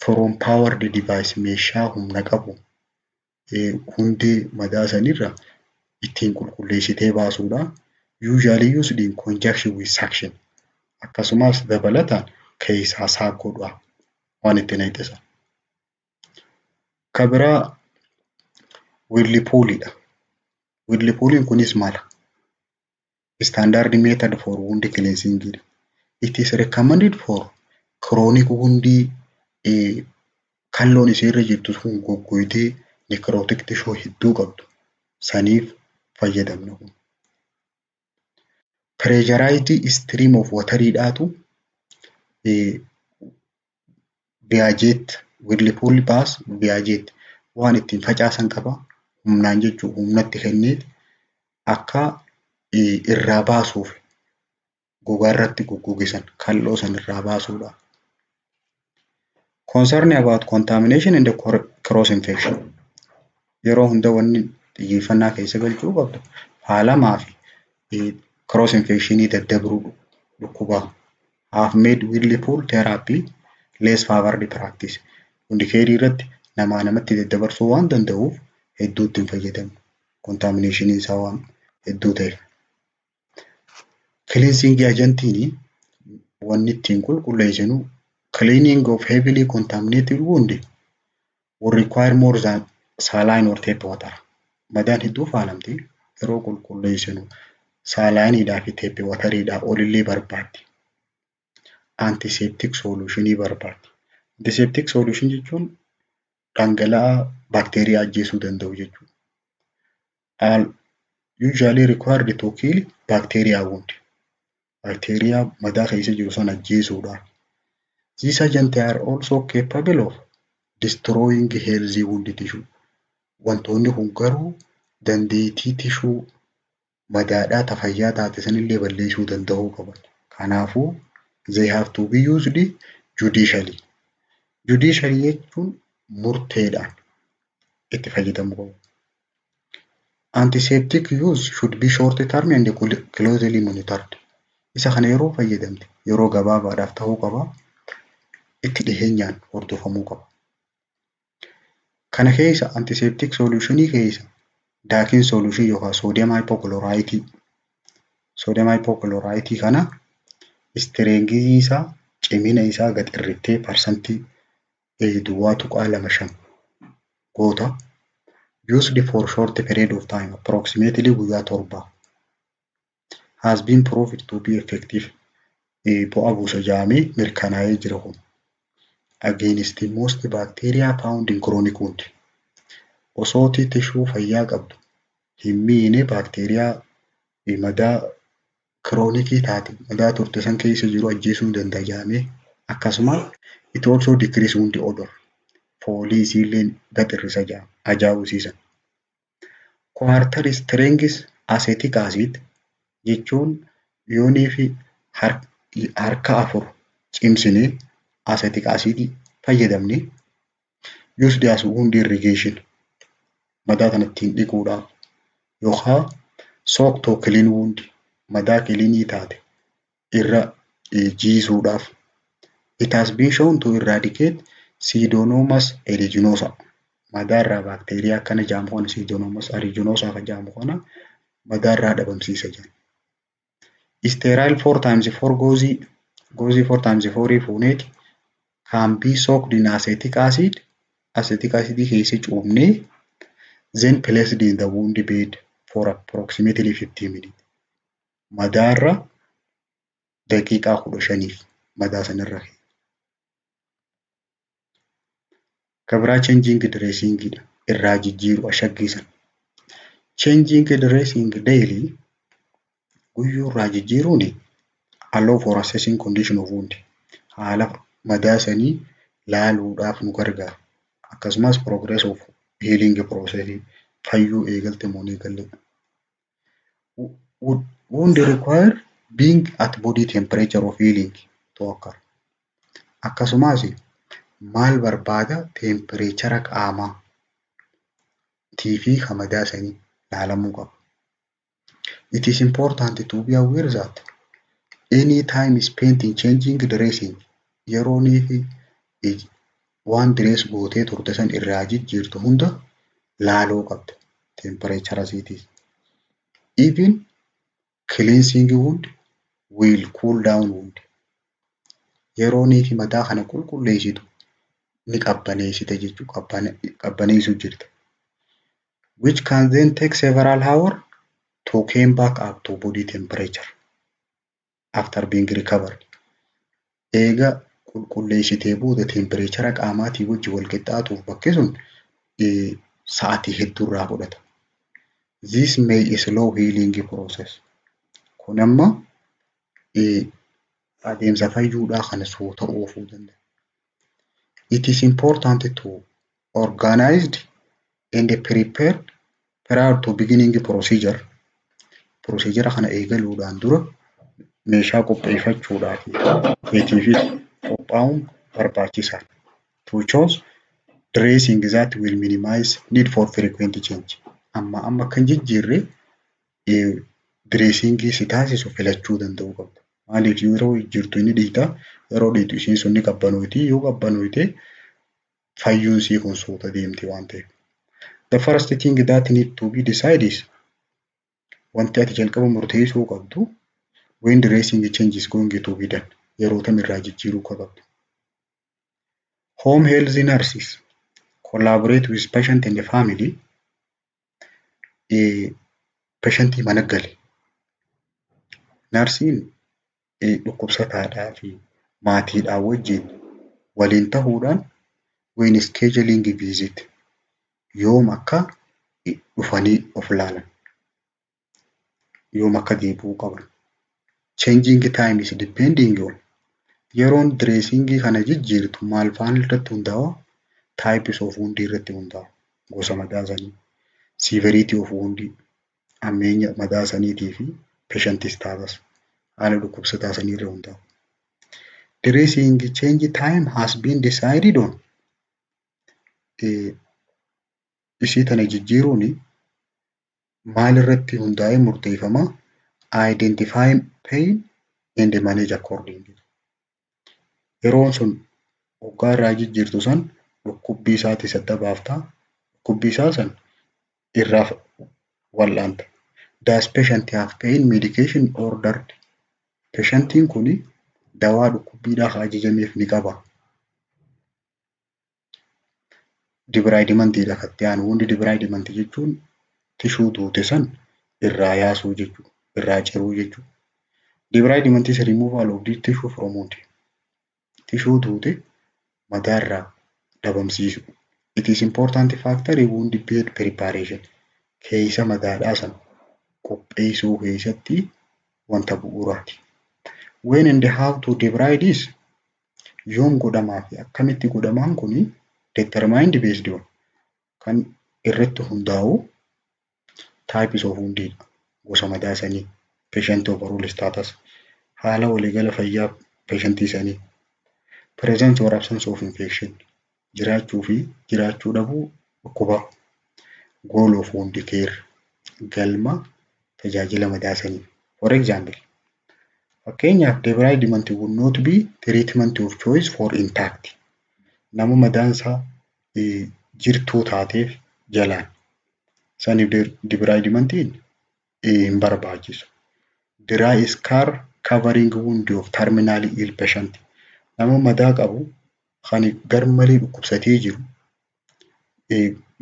from powered device meeshaa humna qabu hundee madaa sanirra ittiin qulqulleessitee baasuudha. Usually used in conjunction with suction. Akkasumas dabalataan keessaa saakkuudha waan itti naqxesa. Kabiraa Whirlpoolidha. Whirlpooliin kunis mala. Standard method for wound cleansing. It is recommended for chronic wound kalloon isheerra jirtu sun goggoitee necrotic tissue hedduu qabdu saniif fayyadamna. Pressurized stream of water dhaatu Viajet Whirlpool baas Viajet waan ittiin facaasan qaba. Humnaan jechuun humnatti kenneet akka irraa baasuuf gogaa irratti goggogisan kalloo san irraa baasuudha. Concern about contamination and cross infection. Yeroo hunda wanni xiyyeeffannaa keessa galchuu qabdu faalamaa fi cross infection daddabruu dhukkubaa. Have made Whirlpool therapy less favored practice. Hundi keerii irratti namaa namatti daddabarsuu waan danda'uuf hedduutti hin fayyadamu. Contamination isaa waan hedduu ta'eef. Cleansing agentiin wanni ittiin qulqulleessinu cleaning of heavily contaminated wound will require more than saline or tap water. Madaan hedduu faalamti yeroo qulqulleessinu saalaayiniidhaa fi tap wateriidhaa olillee barbaaddi. Antiseptic solutionii barbaaddi. Antiseptic solution jechuun dhangala'aa baakteeriyaa ajjeesuu danda'u jechuudha. Usually required to kill bacteria wound. Bacteria madaa keessa jiru san ajjeesuudha. These agents are also capable of destroying healthy wound tissue. Wantoonni kun garuu dandeettii tissue madaadhaa tafayyaa taate sanillee balleessuu danda'uu qaban. Kanaafuu they have to be used judicially. Judicially jechuun murteedhaan itti fayyadamuu qabu. Antiseptic use should be short term and closely monitored. Isa kana yeroo fayyadamte yeroo gabaabaadhaaf ta'uu qaba. Itti dhiheenyaan hordofamuu qaba. Kana keessa antiseptic solutionii keessa daakin solution yookaan sodium hypochlorite. Sodium hypochlorite kana strength isaa cimina isaa gad irrittee parsantii duwwaa tuqaa 2.5 goota. Used for short period of time, approximately guyyaa 7. Has been proved to be effective. Bu'aa buusa jaamee mirkanaa'ee jira kun. Against most bacteria found in chronic wound. Osooti tissue fayyaa qabdu hin miine baakteeriyaa madaa kiroonikii taate madaa turte san keessa jiru ajjeesuu danda'a jaamee. Akkasuma it also decrease wound odor. Foolii isiillee gad irrisa ajaa'usiisan. Quarter strength acetic acid jechuun yoonii fi harka 4 cimsinee acetic acid fayyadamne used as wound irrigation madaa kana ittiin dhiquudhaaf yookaan soak to clean wound madaa kiliinii taate irra jiisuudhaaf. It has been shown to eradicate Pseudomonas aeruginosa madaarraa baakteeriyaa akkana jedhamu kana Pseudomonas aeruginosa kan jedhamu kana madaarraa dhabamsiisa jedhan. Sterile 4 times 4 goosii 4 times 4 fuuneeti can be soaked in acetic acid. Acetic acid keessa cuubnee then placed in the wound bed for approximately 15 minutes. Madaarra daqiiqaa 15 madaa sanarra. Kabraa changing dressing irraa jijjiiru ashaggiisan. Changing dressing daily guyyuu irraa jijjiiruun allow for assessing condition of wound. Haala madaa sanii laaluudhaaf nu gargaara. Akkasumas progress of healing process fayyuu eegalte moo hin eegalle. Wound require being at body temperature of healing to occur. Akkasumas maal barbaada tempereechara qaamaa fi madaa sanii laalamuu qaba. It is important to be aware that any time spent in changing dressing yeroonii fi waan dress gootee turte san irraa jijjiirtu hunda laaluu qabda tempereechara isiitii. Even cleansing wound will cool down wound. Yeroonii fi madaa kana qulqulleessitu ni qabbaneessite jechuudha. Qabbaneessuu jirta. Which can then take several hours to come back up to body temperature after being recovered. Eega qulqulleessitee booda tempereechara qaamaatii wajji wal qixxaatuuf bakki sun sa'aatii hedduu irraa fudhata. This may slow healing process. Kun amma adeemsa fayyuudhaa kana suuta oofuu danda'a. It is important to organized and prepared prior to beginning procedure. Procedure kana eegaluudhaan dura meeshaa qopheeffachuudhaaf fi qophaa'uun barbaachisaadha. To choose dressing that will minimize need for frequent change. Amma kan jijjiirre dressingii si taasisu filachuu danda'uu qabda. Maaliif yeroo jirtu inni dhiita, yeroo dhiitu isiin sun ni qabbanoyti, yoo qabbanoyte fayyuun sii kun suuta deemti waan ta'eef. The first thing that need to be decided is wanti ati jalqaba murteessuu qabdu when dressing change is going to be done. Yeroo tamirraa jijjiiruu qabdu. Home health nurses collaborate with patient and the family. Patientii mana gale. Narsiin dhukkubsataadhaa fi maatiidhaa wajjin waliin ta'uudhaan when scheduling visit yoom akka dhufanii of laalan, yoom akka deebi'uu qaban. Changing time is depending on yeroon dressingii kana jijjiirtu maal faan irratti hundaa'a? Types of wound irratti hundaa'a. Gosa madaa sanii, severity of wound, ammeenya madaa saniitii fi patient status haala dhukkubsataa sanii irra hundaa'a. Dressing change time has been decided on. Isii tana jijjiiruun maal irratti hundaa'ee murteeffama? Identify pain and manage accordingly. Yeroon sun hoggaa irraa jijjiirtu san dhukkubbii isaati sadda baaftaa. Dhukkubbii isaa san irraa wal'aanta. Does patient have pain medication ordered? Patientiin kuni dawaa dhukkubbiidhaaf ajajameef ni qaba. Debridement katti aanu hundi debridement jechuun tishuu duute san irraa yaasuu jechuudha. Irraa ciruu jechuudha. Debridement is removal of the tissue from wound. Tishuu duute madaarraa dhabamsiisu. It is important factor in wound bed preparation. Keessa madaadhaa san qopheessuu keessatti wanta bu'uuraati. When and how to debride is yoom godhamaa fi akkamitti godhamaan kuni determined based on kan irratti hundaa'u types of wound gosa madaa sanii, patient overall status, haala waliigala fayyaa patientii sanii, presence or absence of infection, jiraachuu fi jiraachuu dhabuu dhukkuba, goal of wound care, galma tajaajila madaa sanii. For example, fakkeenyaaf debridement would not be treatment of choice for intact. Nama madaan isaa jirtuu taateef jalaan. Saniif debridamentiin hin barbaachisu. Dry scar covering wound of terminally ill patient. Nama madaa qabu kan garmalee dhukkubsatee jiru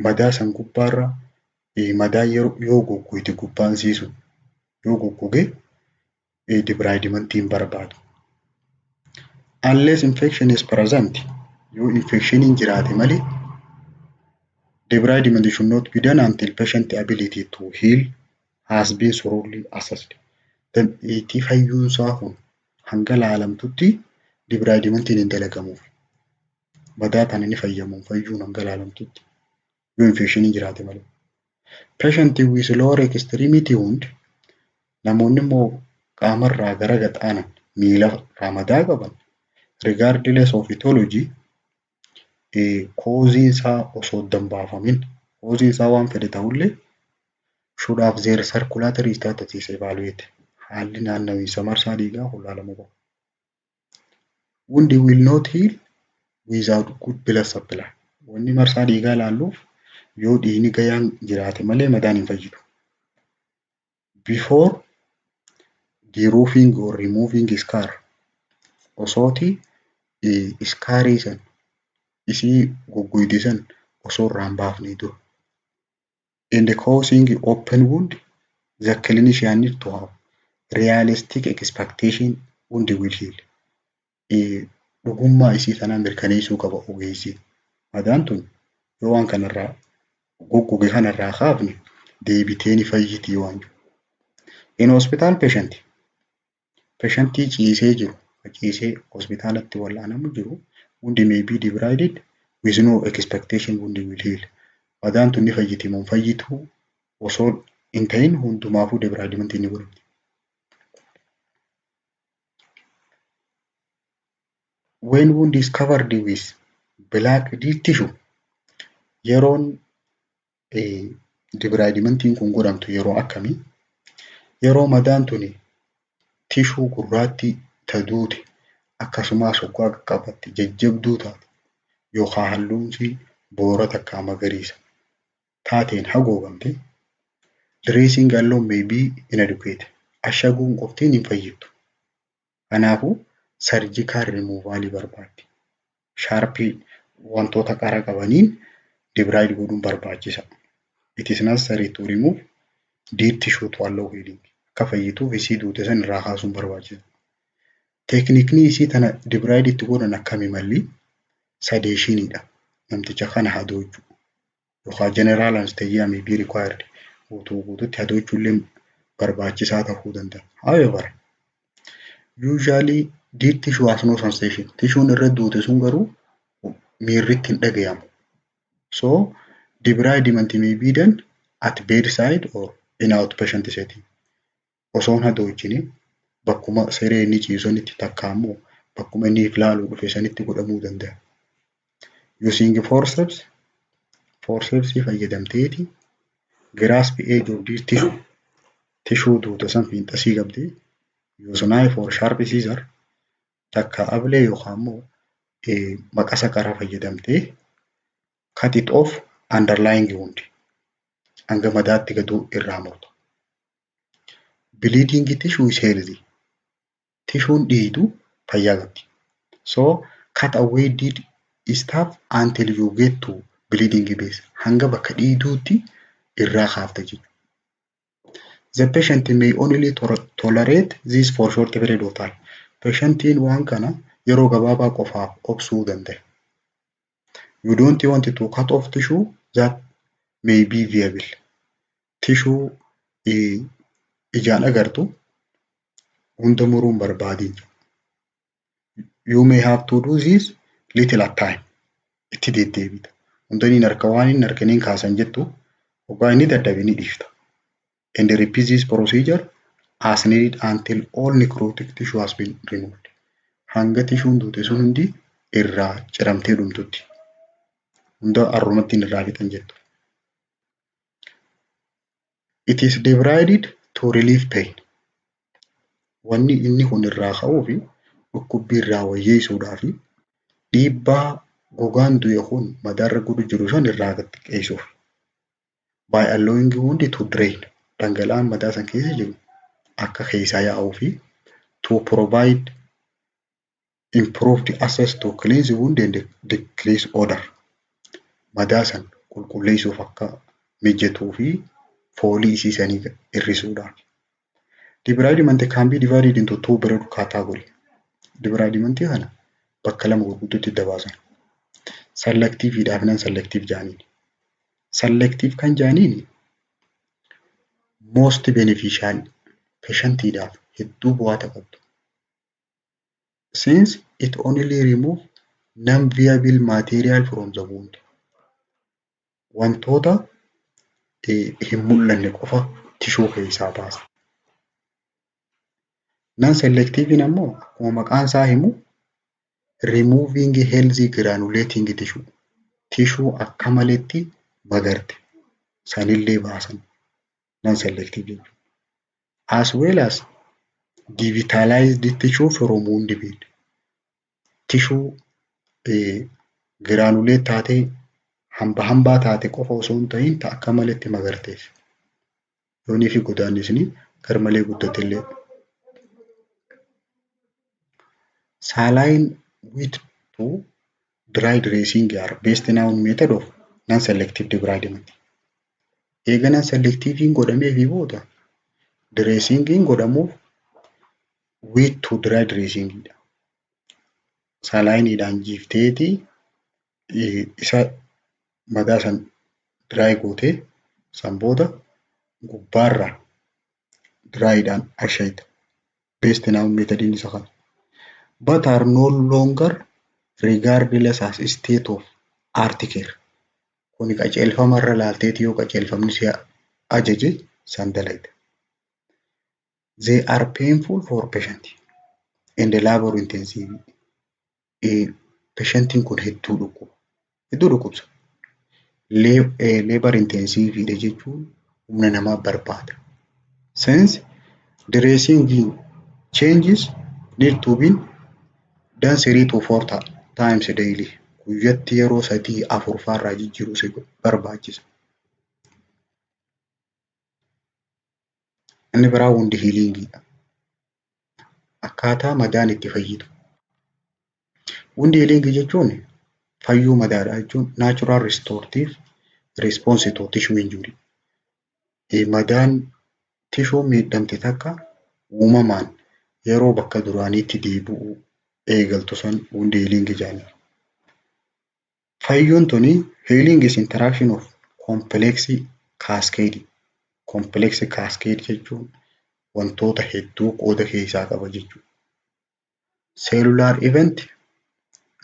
madaa san gubbaarra madaa yoo goggoge gubbaan siisu yoo goggoge debridamentiin barbaadu. Unless infection is present, yoo infectioniin jiraate malee debridement should not be done until patient ability to heal has been thoroughly assessed. Itti fayyuunsaa kun hanga laalamtutti debridamentiin hin dalagamuuf. Madaa kana ni fayyamuun fayyuun hanga laalamtutti yoo infectioniin jiraate malee. Patient with lower extremity wound, namoonni immoo qaamarraa gara gaxaanan miilarraa madaa qaban regardless of etiology causein isaa osoo hin baafamin causein isaa waan fedhe ta'ullee should have their circulatory status evaluated. Haalli naannawiinsa marsaa dhiigaa ilaalamuu qaba. Wound will not heal without good blood supply. Wanni marsaa dhiigaa ilaalluuf yoo dhiigni gayaan jiraate malee madaan hin fayyidu. Before deroofing or removing scar, osooti iskaarii san isii goggoyde san osoo irraa hin baafne dura. In the causing open wound, the clinician need to have realistic expectation wound will heal. Dhugummaa isii sanaa mirkaneessuu qaba ogeessi. Madaan tun yoo waan kanarraa goggoge kanarraa kaafne deebitee ni fayyiti waan jiru. In hospital patientii ciisee jiru ciisee hospitaalatti wallaanamu jiru wound may be debrided with no expectation wound will heal. Madaan tun ni fayyiti moo fayyituu osoo hin ta'in hundumaafuu debridementiin ni godhamti. When wound is covered with black deep tissue, yeroon debridementiin kun godhamtu yeroo akkamii? Yeroo madaan tuni tishuu gurraattii taduute akkasumas hoggaa qaqqabatti jajjabduu taate yookaan halluunsi boora takkaa magariisa taateen hagoogamte dressing alone may be inadequate. Ashaguun qoftiin hin fayyittu. Kanaafuu surgical removal barbaaddi. Sharpii wantoota qara qabaniin debride godhuun barbaachisa. It is necessary to remove deep tissue to allow healing. Akka fayyituuf isii duute san irraa kaasuun barbaachisa. Teeknikni isii tana debride itti godhan akkami malli sedationiidha. Namticha kana hadochuu yookaan general anesthesia may be required. Guutuutti hadochuullee barbaachisaa ta'uu danda'a. However, usually deep tissue has no sensation. Tissuun irra duute sun garuu miirritti hin dhagayamu. So debridement may be done at bedside or in outpatient setting. Osoon hadochini bakkuma siree inni ciisonitti takka ammoo bakkuma inni ilaaluu dhufe sanitti godhamuu danda'a. Using forceps fayyadamteeti grasp edge of this tissue duute san fiinxasii qabdee use knife or sharp scissor takka ablee yookaan ammoo maqasa qara fayyadamtee cut it off underlying wound hanga madaatti gadu irraa murtu. Bleeding tissue is healthy. Tissuun dhiidu fayyaa qabdi. So cut away dead stuff until you get to bleeding base. Hanga bakka dhiiduutti irraa kaafta jechuudha. The patient may only tolerate this for short period of time. Patientiin waan kana yeroo gabaabaa qofaaf obsuu danda'a. You don't want to cut off tissue that may be viable. Tissue ijaan agartu hunda muruun barbaadin. You may have to do this little at time. Itti deddeebita. Hunda niin harka waan hin harkaniin kaasan jettu hoggaa inni dadhabe ni dhiifta. And repeat this procedure as needed until all necrotic tissue has been removed. Hanga tissuun duute sun hundi irraa ciramtee dhumtutti. Hunda arrumatti irraa fixan jettu. It is debrided to relieve pain. Wanni inni kun irraa ka'uu fi dhukkubbii irraa wayyeessuudhaa fi dhiibbaa gogaan du'e kun madaarra gudu jiru san irraa xiqqeessuuf. By allowing wound to drain dhangala'aan madaa san keessa jiru akka keessaa yaa'uu fi to provide improved access to cleanse wound and decrease odor. Madaa san qulqulleessuuf akka mijatuu fi foolii isiisanii hir'isuudhaaf. Debridement can be divided into two broad categories. Debridement kana bakka lama gurguddaatti dabaasan. Selective fi non-selective jaaniin. Selective kan jaaniin most beneficial patientiidhaaf hedduu bu'aata qabdu. Since it only remove non-viable material from the wound. Wantoota hin mul'anne qofa tishuu keessaa baasa. Non-selective ammoo akkuma maqaan isaa himu removing healthy granulating tissue. Tishuu akka maletti magarte sanillee baasan non-selective jechuudha. As well as devitalized tissue from wound bed. Tishuu granulate taatee hambaa taate qofa osoo hin ta'in akka maletti magarteef. Yoonii fi godaannisni garmalee guddatellee. Saline with to dry dressing are best known method of non-selective debridement. Eega non-selective godhamee fi booda dressing godhamuuf with to dry dressing dha. Salaayiiniidhaan jiifteeti isa madaa san dry gootee san booda gubbaarra dryidhaan ashayita. Best known methodiin isa kana. But are no longer regardless as state of art care. Kuni qaceelfamarra laalteeti yoo qaceelfamni si ajaje san dalayta. They are painful for patient and labor intensive. Patientiin kun hedduu dhukkubsa. Labor intensive dha jechuun humna namaa barbaada. Since dressing changes need to be done 3 to 4 times daily. Guyyatti yeroo 3-4 faarraa jijjiiruu si barbaachisa. Inni biraa wound healing dha. Akkaataa madaan itti fayyitu. Wound healing jechuun fayyuu madaadha jechuun natural restorative response to tissue injury. Madaan tishuu miidhamte takka uumamaan yeroo bakka duraaniitti deebi'uu eegaltu san wound healing jedhama. Fayyuun tuni healing is interaction of complex cascade. Complex cascade jechuun wantoota hedduu qooda keessaa qaba jechuudha. Cellular event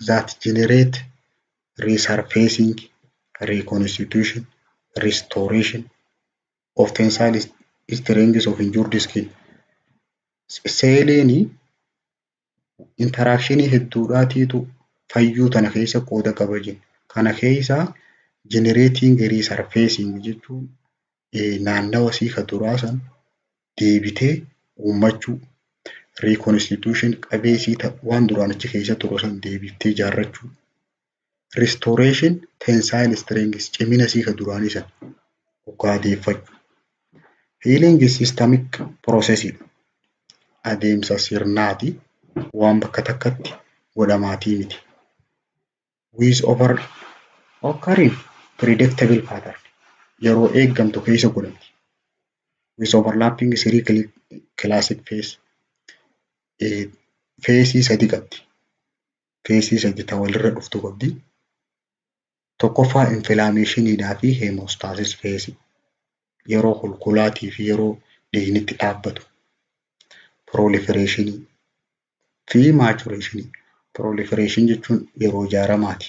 that generate resurfacing, reconstitution, restoration of tensile strength of injured skin. Seeliini interactionii hedduudhaatiitu fayyuu tana keessa qooda qaba jenna. Kana keessaa generating resurfacing jechuun naannawa siika duraa san deebitee uummachuu. Reconstitution qabeesii waan duraan achi keessa turu san deebiftee ijaarrachuu. Restoration tensile strength cimina siika duraanii san gaadeeffachuu. Healing is systemic process. Adeemsa sirnaati waan bakka takkatti godhamaatii miti. With occurring predictable pattern. Yeroo eeggamtu keessa godhamti. With overlapping 3 classic phase. Feesii 3 qabdi. Feesii 3 ta'an walirra dhuftu qabdi. Tokkoffaa inflammationiidhaa fi hemostasis feesii. Yeroo qulqullaatii fi yeroo dhiignitti dhaabbatu. Proliferation fi maturation. Proliferation jechuun yeroo ijaaramaati.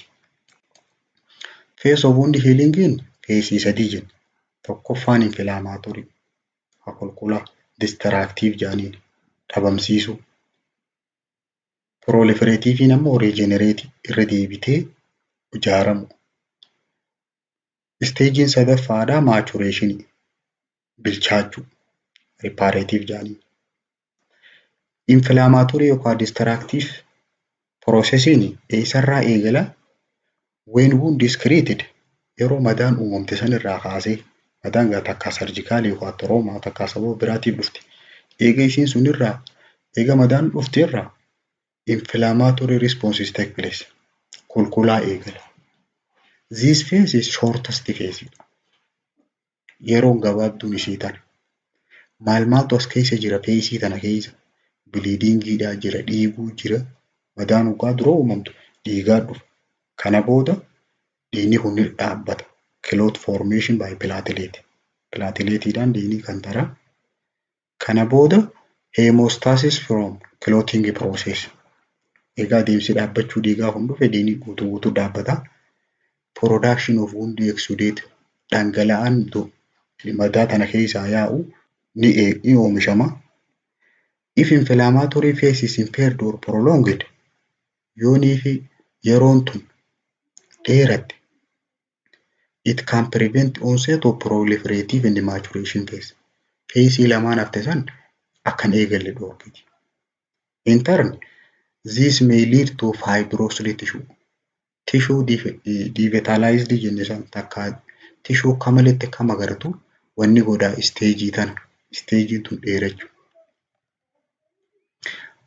Phase of wound healing feesii 3 jenna. Tokkoffaan inflammatory qulqullaa destructive jaaniin dhabamsiisuu. Proliferative ammoo regenerate irra deebitee ijaaramu. Stagein sadaffaadhaa maturation bilchaachuu reparative jaaniin. Inflammatory yookaan destructive processiin eessarraa eegala When wound is created, yeroo madaan uumamte san irraa kaasee madaan takka sarjikaalii yookaan toroomaa takka sababa biraatiif dhufte. Eega isiin sun irraa eega madaan dhufte irraa inflammatory responses take place. Kulkulaa eegala. This phase is shortest phase. Yeroon gabaabduun isii tana. Maaltu as keessa jira phase tana keessa? Bleedingiidhaa jira, dhiiguu jira. Madaan ugaa dura uumamtu dhiigaa dhufa. Kana booda dhiigni kun dhaabbata. Clot formation by platelet. Plateletiidhaan dhiigni kan tara. Kana booda hemostasis from clotting process. Egaa deemsi dhaabbachuu dhiigaa kun dhufe dhiigni guutuu dhaabbata. Production of wound exudate dhangala'aan madaa tana keessaa yaa'u ni oomishama. If inflammatory phase is impaired or prolonged, yoonii fi yeroon tun dheeratte, it can prevent onset of proliferative and maturation phase. Phase lamaan hafte san akkan eegalle dhoorkiti. In turn, this may lead to fibrous tissue. Tissue devitalized jenne san takka tissue kamaletti kam agartu wanni godhaa isteejii tana. Isteejiin tun dheerachuu.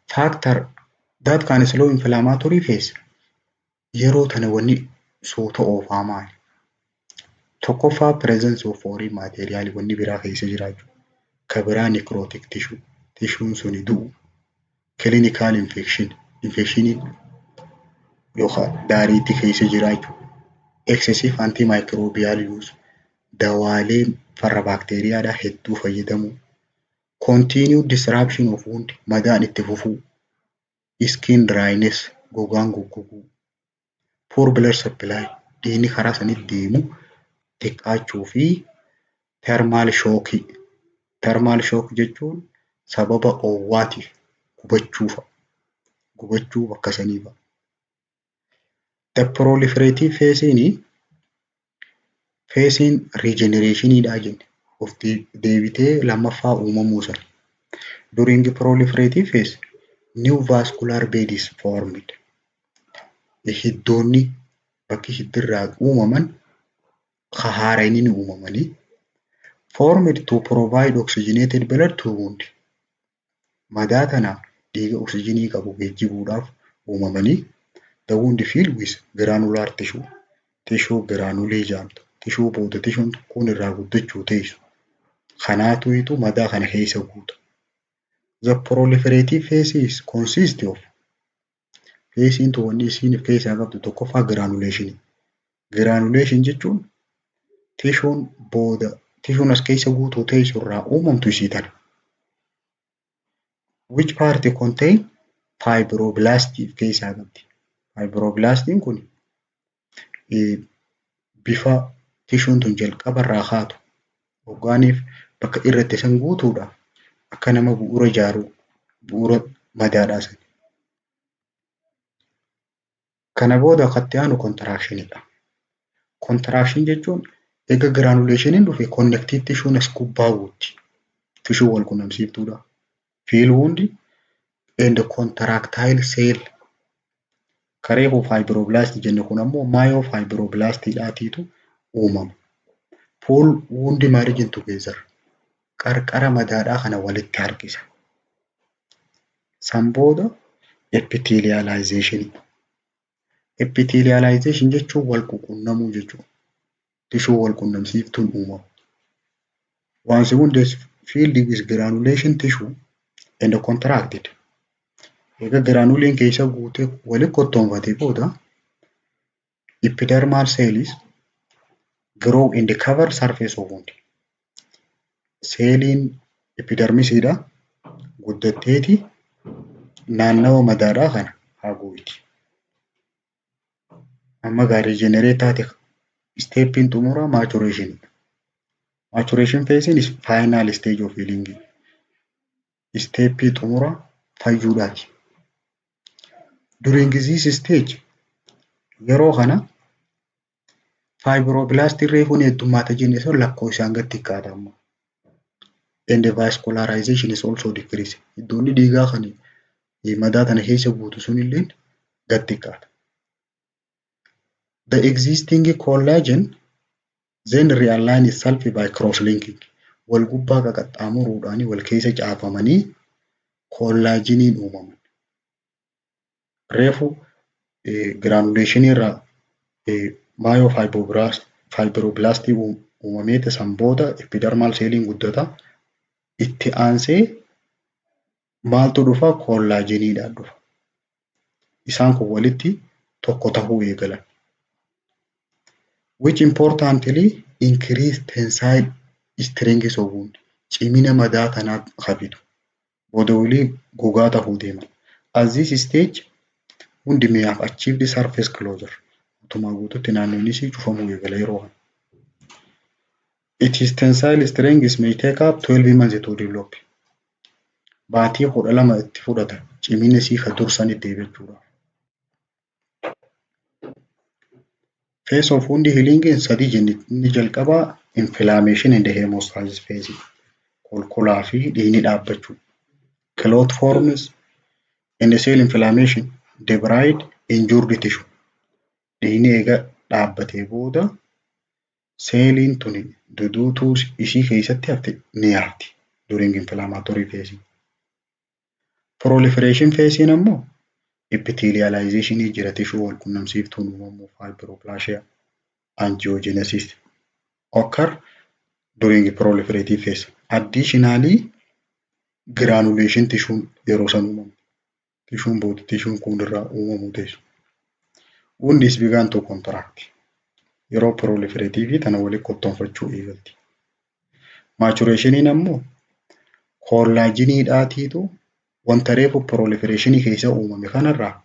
Factor that can slow inflammatory phase. Yeroo tana wanni soota oofaa maali? Tokkoffaa presence of foreign material wanni biraa keessa jiraachuu. Ka biraa necrotic tissue. Tissuun suni du'u. Clinical infection. Infectioniin yookaan daariitti keessa jiraachuu. Excessive antimicrobial use. Dawaalee farra baakteeriyaadhaa hedduu fayyadamuu. Continued disruption of wound. Madaan itti fufuu. Skin dryness. Gogaan goggoguu. Poor blood supply. Dhiigni karaa sanitti deemu xiqqaachuu fi thermal shock. Thermal shock jechuun sababa oowwaatiif gubachuu bakka saniifa. The proliferative phase regenerationiidhaa jenne of deebitee lammaffaa uumamuu sana. During the proliferative phase, new vascular bed is formed. Hiddoonni bakki hiddirraa uumaman haaranii ni uumamanii formed to provide oxygenated blood to wound. Madaa tanaaf dhiiga oksijiinii qabu geejjibuudhaaf uumamanii the wound filled with granular tissue. Tissue granulee jedhamtu. Tissue booda tissuun kun irraa guddachuu teessu. Kanaatu madaa kana keessa guuta. The proliferative phase consists of phase to wanni isiin keessaa qabdu tokkoffaa granulation. Granulation jechuun tissuun as keessa guutuu teessu irraa uumamtu isii tana. Which part contain fibroblast keessaa qabdi. Fibroblastiin kun bifa tissuun tun jalqaba irraa kaatu orgaaniif bakka irratti san guutuudhaaf akka nama bu'uura ijaaruu bu'uura madaadhaa san. Kana booda akkatti aanu contractionidha. Contraction jechuun eega granulationiin dhufe connective tissuun as gubbaa guutti. Tissue wal qunnamsiiftuudha. Feel wound and contractile cell. Kareefu fibroblast jenne kun ammoo myofibroblastiidhaatiitu uumama. Pull wound margin together. Qarqara madaadhaa kana walitti harkisa. San booda epithelialization. Epithelialization jechuun wal qunnamuu jechuudha. Tissue wal qunnamsiiftuun uumama. Once wound is filled with granulation tissue and contracted. Eega granuleen keessa guutee walitti kottoonfatee booda epidermal cells grow in the covered surface of wound. Seeliin epidermisiidha guddatteeti naannawa madaadhaa kana haguuti. Amma regenerate taate steppiin xumuraa maturation. Maturation phase is final stage of healing. Steppii xumuraa fayyuudhaati. During this stage yeroo kana fibroblast reefuun heddummaata jenne sun lakkoo isaan gad xiqqaata amma. And the vascularization is also decreased. Iddoonni dhiigaa kan madaa tana keessa guutu sun illee gad xiqqaata. The existing collagen then realign itself by cross-linking. Wal gubbaa qaqaxxaamuruudhaan wal keessa caafamanii kollaajiniin uumaman. Reefu giraanuleshinii irraa maayoofaayibirooblaastii uumamee san booda epidermal seeliin guddata. Itti aansee maaltu dhufa? Kollaajiniidhaan dhufa. Isaan kun walitti tokko tahuu eegalan. Which importantly increase tensile strength of wound. Cimina madaa kanaa qabitu. Booda walii gogaa tahuu deeman. At this stage, wound may have achieved surface closure. Guutumaa guututti naannoon isii cufamuu eegala yeroo kana. Its tensile strength may take up 12 months to develop. Baatii 12 itti fudhata cimina isii ka dursan itti jechuudha. Phase of wound healing sadii jenni. Inni jalqabaa inflammation and hemostasis phase. Kolkolaa fi dhiigni dhaabbachuu. Clot forms and cell inflammation debride injured tissue. Dhiigni eega dhaabbatee booda seeliin tuni duduutuu ishii keessatti hafte ni hafti during inflammatory phase. Proliferation phase ammoo epithelialization jira tissue wal qunnamsiiftuun uumamuu fibroplasia angiogenesis occur during proliferative phase. Additionally granulation tissue yeroo san uumamu. Tissuun kun irraa uumamuu teessu. Wound is began to contract. Yeroo proliferative tana waliin kottoonfachuu eegalti. Maturation ammoo kollaajiniidhaatiitu wanta reefu proliferation keessa uumame kanarraa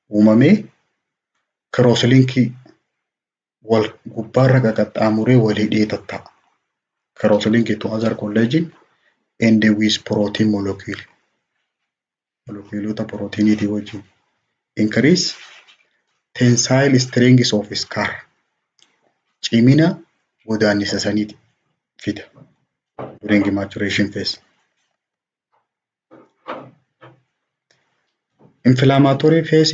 uumamee cross-linkii wal gubbaarra qaqaxxaamuree walii dheetatta'a. Cross-linkii to other collagen and with protein molecule. Moleculeota proteiniti wajjin. Increase tensile strength of scar. Cimina godaannisa saniiti fida during maturation phase. Inflammatory phase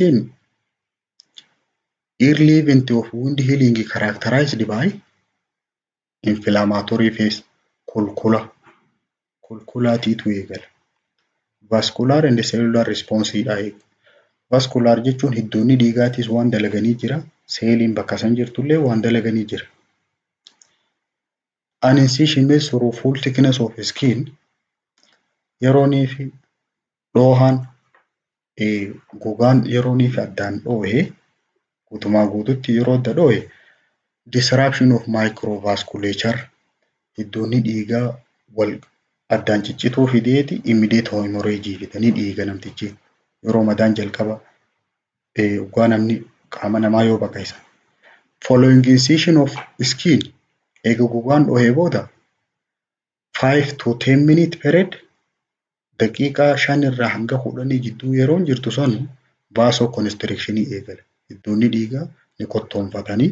early event of wound healing characterized by inflammatory phase kolkolaatiitu eegala. Vascular and cellular response dha. Vascular jechuun hiddoonni dhiigaatis waan dalaganii jira. Seeliin bakka san jirtullee waan dalaganii jira. An incision made through full thickness of skin yeroonii fi dhoohaan gogaan yeroonii fi addaan dhoohe guutumaa guututti yeroo adda dhoohe disruption of microvasculature hiddoonni dhiigaa wal addaan ciccituu fideeti immediate hemorrhage fidanii dhiiga namtichi yeroo madaan jalqaba ugaa namni qaama namaa yoo baqaysa. Following incision of skin eega gogaan dhoohee booda 5 to 10 minute period daqiiqaa 5 irraa hanga 10 jidduu yeroon jirtu sun vasoconstriction eegala. Hiddoonni dhiigaa ni kottoonfatanii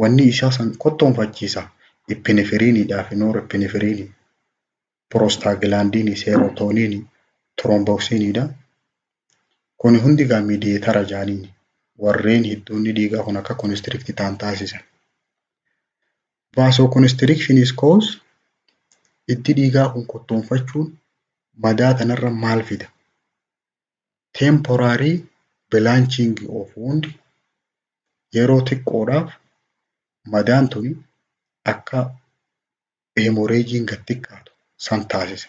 wanni isaa san kottoonfachiisa epinephrine fi norepinephrine, prostaglandin, serotonin, thromboxane dha. Kun hundi gaa mediator jaaniin warreen hiddoonni dhiigaa kun akka constrict ta'an taasisan. Vasoconstriction is cause hiddi dhiigaa kun kottoonfachuun madaa kanarra maal fida? Temporary blanching of wound yeroo xiqqoodhaaf madaan tuni akka hemorrhaging gad xiqqaatu san taasisa.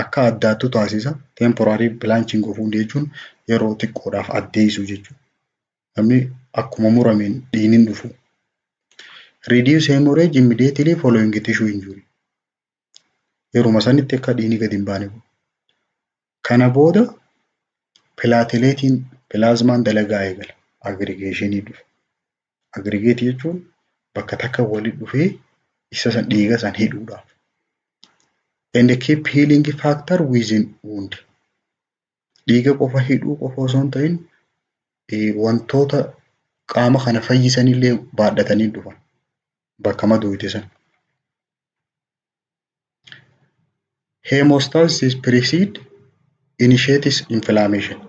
Akka addaattu taasisa. Temporary blanching of wound jechuun yeroo xiqqoodhaaf addeessu jechuudha. Namni akkuma murameen dhiigni dhufu. Reduce hemorrhage immediately following tissue injury. Yeruma sanitti akka dhiigni gad hin baane. Kana booda plateletiin plasmaan dalagaa eegala. Aggregationii dhufa. Aggregate jechuun bakka takka walitti dhufee isa san dhiiga san hidhuudhaaf. And keep healing factor within wound. Dhiiga qofa hidhuu qofa osoo hin ta'in wantoota qaama kana fayyisanillee baadhatanii dhufan. Bakka maduute san. Hemostasis precede initiates inflammation.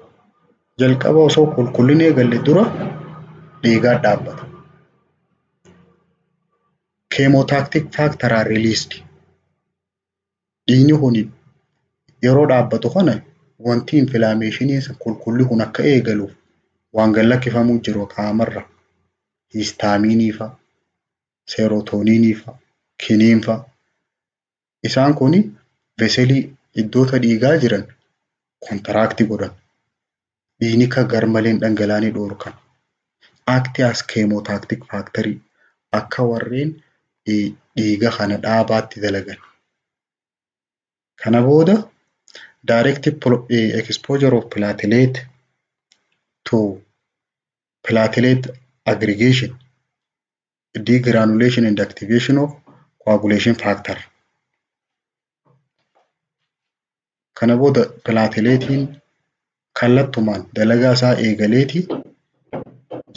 Jalqaba osoo qulqullinni eegalle dura dhiigaa dhaabbata. Chemotactic factor are released. Dhiigni kun yeroo dhaabbatu kana wanti inflammation qulqulli kun akka eegaluuf waan gallakkifamuu jiru qaamarra histaaminii fa'a, seerotoniinii fa'a, kiniin fa'a. Isaan kun veselii iddoota dhiigaa jiran kontiraaktii godhan. Dhiigni akka garmalee hin dhangalaane dhoorkan. Act as chemotactic factory akka warreen dhiiga kana dhaabaatti dalagan. Kana booda direct exposure of platelet to platelet aggregation, degranulation and activation of coagulation factor. Kana booda plateletiin kallattumaan dalagaa isaa eegaleeti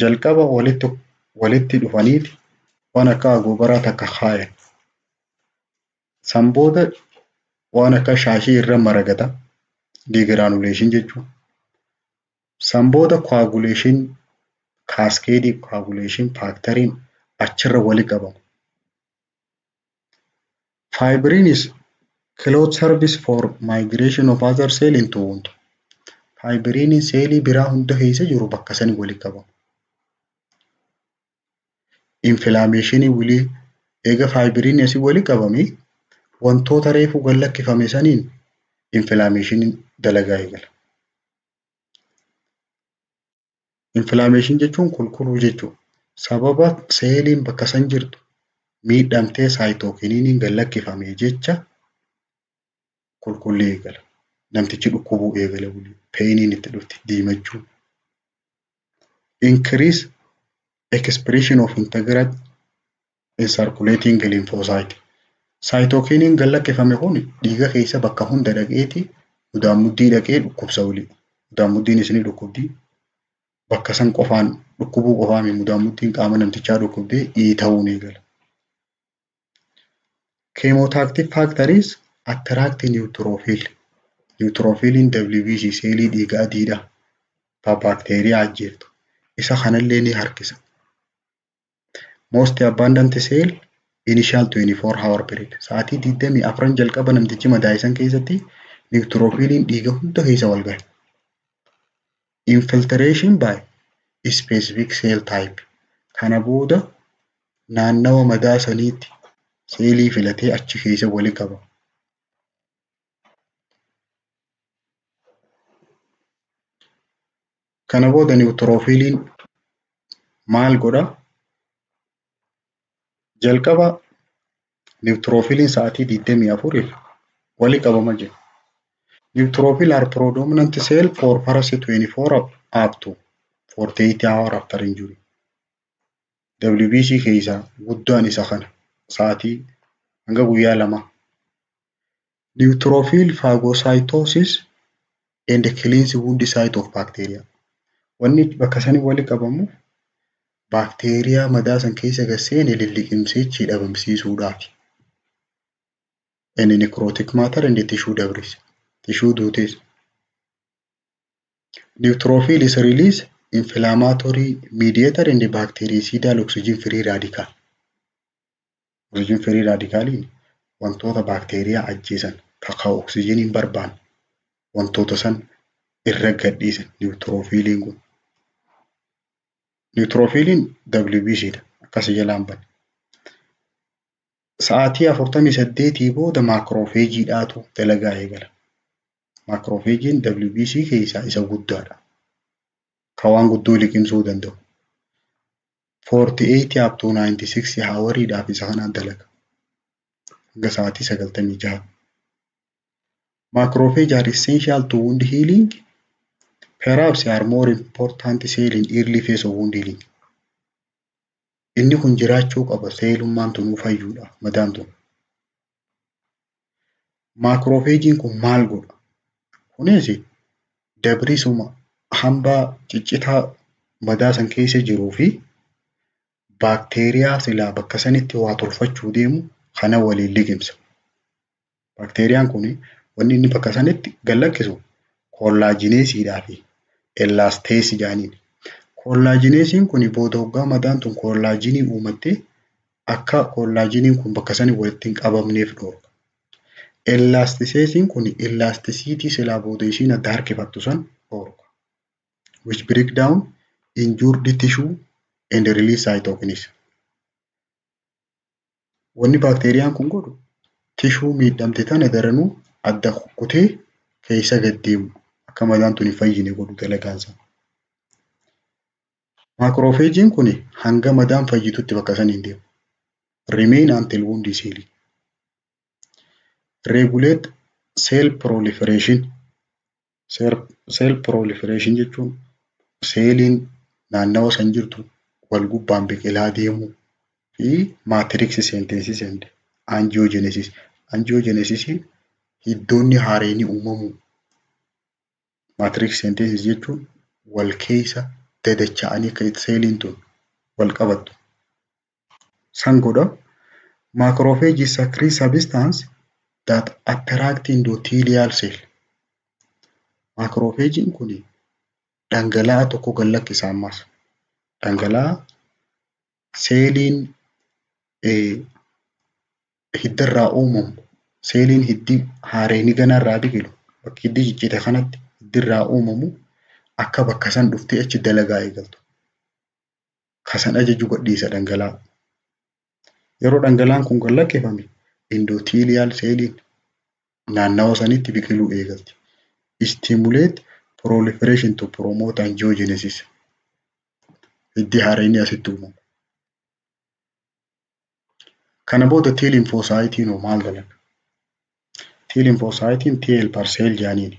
jalqaba walitti dhufaniiti waan akka agoobaraa takka kaayan. San booda waan akka shaashii irra maragata degranulation jechuun. San booda coagulation cascade coagulation factoriin achirra wali qabamu. Fibrin is close service for migration of other cell into wound. Fibrin seelii biraa hunda keessa jiru bakka sani wali qabamu. Inflammation wilii eega fibrin asii wali qabame wantoota reefu gallakkifame saniin inflammation dalagaa eegala. Inflammation jechuun qulqulluu jechuudha. Sababa seeliin bakka san jirtu miidhamtee saayitookiiniin gallakkifame jecha qulqulluu eegala. Namtichi dhukkubuu eegala waliin peeniin itti dhufti diimachuu. Increase expression of integral in circulating lymphocyte. Saayitookiiniin gallakkifame kun dhiiga keessa bakka hunda dhaqeeti mudaamuddii dhaqee dhukkubsa wali. Mudaamuddiin isinii dhukkubdii bakka san qofaan dhukkubuu qofaami mudaamuddiin qaama namtichaa dhukkubdee ta'uun eegala. Chemotactic factories attract neutrophil. Neutrophiliin WBC seelii dhiiga adiidha. Baakteeriyaa ajjeeftu. Isa kanallee ni harkisa. Most abundant cell initial 24-hour period. Sa'aatii 24 jalqaba namtichi madaayisan keessatti neutrophiliin dhiiga hunda keessa wal gahe. Infiltration by specific cell type. Kana booda naannawa madaa saniitti seelii filatee achi keessa wali qaba. Kana booda neutrophiliin maal godha? Jalqaba neutrophiliin sa'aatii 24 wali qabama jira. Neutrophil are predominant cell for first 24 up to 48 hours after injury. WBC keessa guddaan isa kana sa'aatii hanga guyyaa lama. Neutrophil phagocytosis and cleanse wound site of bacteria. Wanni bakka sanii wali qabamu baakteeriyaa madaa san keessa gaseene lilliqimsichi dhabamsiisuudhaafi. And necrotic matter and tissue debris. Tissue duutes. Neutrophil is release inflammatory mediator and bactericidal oxygen free radical. Oxygen free radicaliin wantoota baakteeriyaa ajjeesan takka oksijiniin hin barbaanne wantoota san irra gadhiisan neutrophiliin kun. Neutrophiliin WBCdha. Akkasii jalaan banne. Sa'aatii 48 booda macrophageedhaatu dalagaa eegala. Macrophagein WBC keessaa isa guddaadha. Ka waan guddoo liqimsuu danda'u. 48 up to 96 houriidhaaf isa kanaan dalaga. Hanga sa'aatii 96. Macrophage are essential to wound healing. Perhaps are more important cell in early phase of wound healing. Inni kun jiraachuu qaba seelummaan tunuu fayyuudha madaan tun. Macrophagein kun maal godha? Kunis dabrisuma hambaa ciccitaa madaa san keessa jiruu fi baakteeriyaa silaa bakka sanitti waa tolfachuu deemu kana waliin liqimsa. Baakteeriyaan kun wanni inni bakka sanitti gallakkisu kollaajineesiidhaa fi elasteesii jedhaniin. Kollaajineesiin kun booda hoggaa madaan tun kollaajinii uumattee akka kollaajiniin kun bakka sanii walitti hin qabamneef dhoorka. Elastiseesiin kun elastisiitii silaa booda ishiin adda harkifattu san dhoorka. Which break down injured tissue and release cytokines. Wanni baakteeriyaan kun godhu tishuu miidhamte tana daranuu adda kukkutee keessa gad deemu akka madaan tun hin fayyine godhu dalagaansa. Macrophage'n kun hanga madaan fayyitutti bakka san hin deemu. Remain until wound is healed. Regulate cell proliferation. Cell proliferation jechuun seeliin naannawa san jirtu wal gubbaan biqilaa deemuu fi matrix synthesis and angiogenesis. Angiogenesis hiddoonni haareenii uumamuu. Matrix synthesis jechuun wal keessa dadacha'anii akka seeliin tun wal qabattu. San godha. Macrophage secrete substance that attract endothelial cell. Macrophage'n kun dhangala'aa tokko gad lakkisa ammas. Dhangala'aa seeliin hiddarraa uumamu. Seeliin hiddi haareenii ganarraa biqilu bakki hiddi ciccite kanatti hiddirraa uumamu akka bakka san dhuftee achi dalagaa eegaltu. Kasan ajaju godhiisa dhangala'aa. Yeroo dhangala'aan kun gad lakkifame endothelial seeliin naannawa sanitti biqiluu eegalti. Stimulate proliferation to promote angiogenesis. Hiddi haareenii asitti uumamu. Kana booda T lymphocyte'n maal dalaga? T lymphocyte'n T helper cell jedhaniini.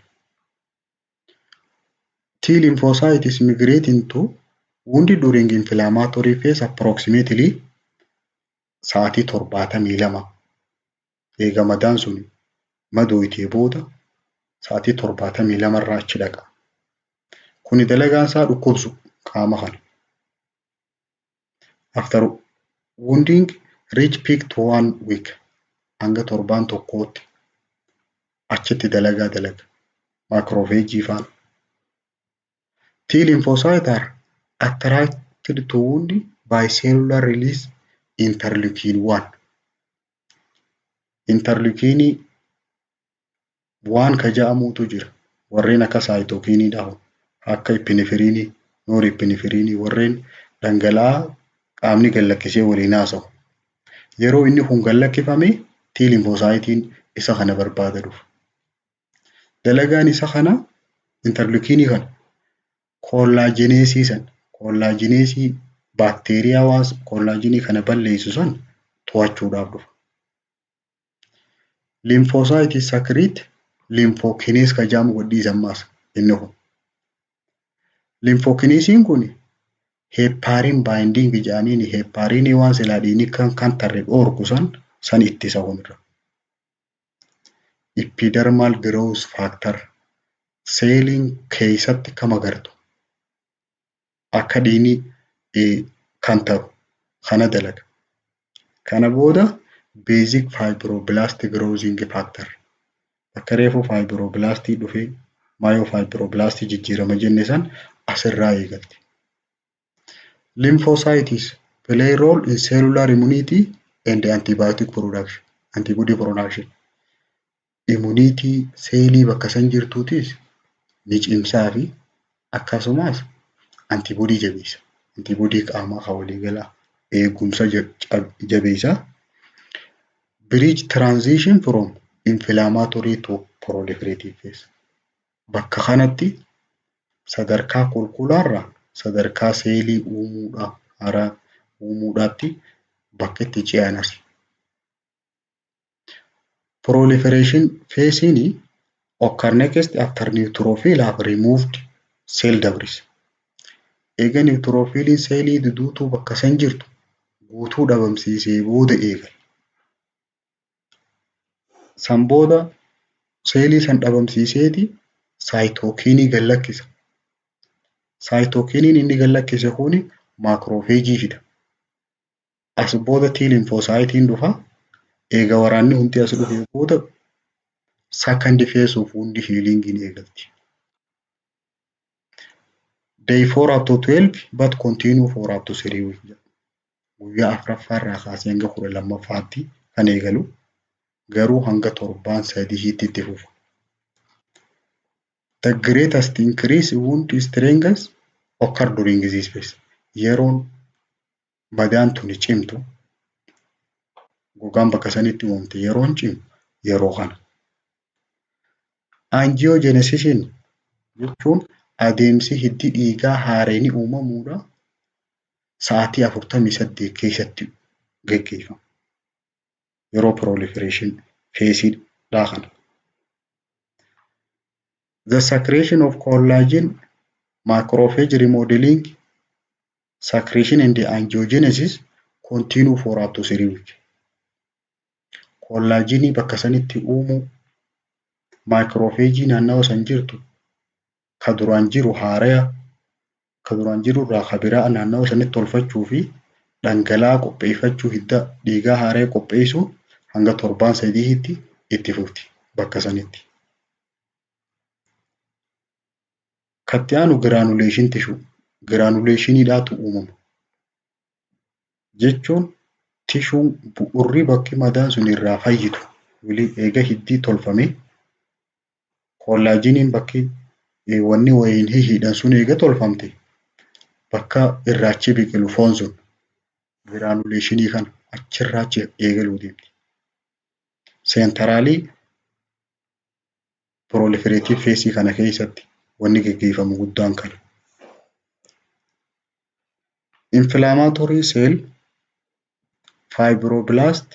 T lymphocytes migrate into wound during inflammatory phase approximately sa'aatii 72. Eega madaan sun madooyitee booda sa'aatii 72 irraa achi dhaqa. Kuni dalagaan isaa dhukkubsu qaama kana. After wounding reach peak to 1 week hanga torbaan tokkootti achitti dalagaa dalaga. Macrophage faana. T lymphocytes are attracted to wound by cellular release interleukin 1. Interleukin 1 ka jedhamutu jira. Warreen akka cytokine dhahu akka epinephrine, norepinephrine warreen dhangala'aa qaamni gad lakkisee waliin haasa'u. Yeroo inni kun gad lakkifame T lymphocyte'n isa kana barbaada dhufa. Dalagaan isa kana interleukin kana kollaajineesii san kollaajineesii baakteeriyaa waan kollaajinii kana balleessu san to'achuudhaaf dhufa. Lymphocytes secrete lymphokinase ka jedhamu godhiisa ammaas inni kun. Lymphokinasiin kun heparin binding jedhaniini heparinii waan silaa dhiigni kan tarre dhoorku san ittisa hunirra. Epidermal growth factor seeliin keessatti kam agartu akka dhiigni kan ta'u kana dalaga. Kana booda basic fibroblast growing factor akka reefu fibroblastii dhufee myofibroblastii jijjiirama jenne san asirraa eegalti. Lymphocytes play role in cellular immunity and antibiotic production. Antibody production. Immunity seelii bakka san jirtuutis ni cimsaa fi akkasumas antibody jabeessa. Antibody qaamaa kan walii galaa eegumsa jabeessa. Bridge transition from inflammatory to proliferative phase. Bakka kanatti sadarkaa qulqullaarraa sadarkaa seelii uumuudhaatti bakka itti ce'anas. Proliferation phase'n occur next after neutrophil have removed cell debris. Eega neutrophiliin seelii duduutuu bakka san jirtu guutuu dhabamsiisee booda eegala. San booda seelii san dhabamsiiseeti saayitookiinii gad lakkisa. Saayitookiniin inni gad lakkise kuni macrophage fida. As booda T lymphocyte'n dhufa. Eega waraanni hundi as dhufee booda second phase of wound healing eegalti. day 4 up to 12 but continue for up to 3 weeks. Guyyaa afuraffaarraa kaasee hanga 12ffaatti kan eegalu garuu hanga torbaan sadiitti itti fufu. The greatest increase in wound strength occur during this phase. Yeroon madaan tuni cimtu gogaan bakka sanitti uumamte yeroon cimu yeroo kana. Angiogenesis jechuun adeemsi hiddi dhiigaa haareen uumamuudha sa'aatii 48 keessatti gaggeeffama. Yeroo proliferation phase dha kana. The secretion of collagen, macrophage remodeling, secretion and the angiogenesis continue for up to 3 weeks. Collagenii bakka sanitti uumuu, macrophage naannawaa san jirtu, ka duraan jiru haaraya, ka duraan jiru irraa ka biraa naannawaa sanitti tolfachuu fi dhangala'aa qopheeffachuu hidda dhiigaa haaraya qopheessuun hanga torbaan sadiitti itti fufti bakka sanitti. Katti aanu granulation tissue. Granulationiidhaatu uumama. Jechuun tishuun bu'urri bakki madaan sun irraa fayyitu eega hiddii tolfame kollaajiniin bakki wanni wayiin hidhan sun eega tolfamte bakka irraachi biqilu foon sun granulationii kana achirraachi eegaluu deemti. Centrally proliferative phase kana keessatti wanni gaggeeffamu guddaan kana. Inflammatory cell, fibroblast,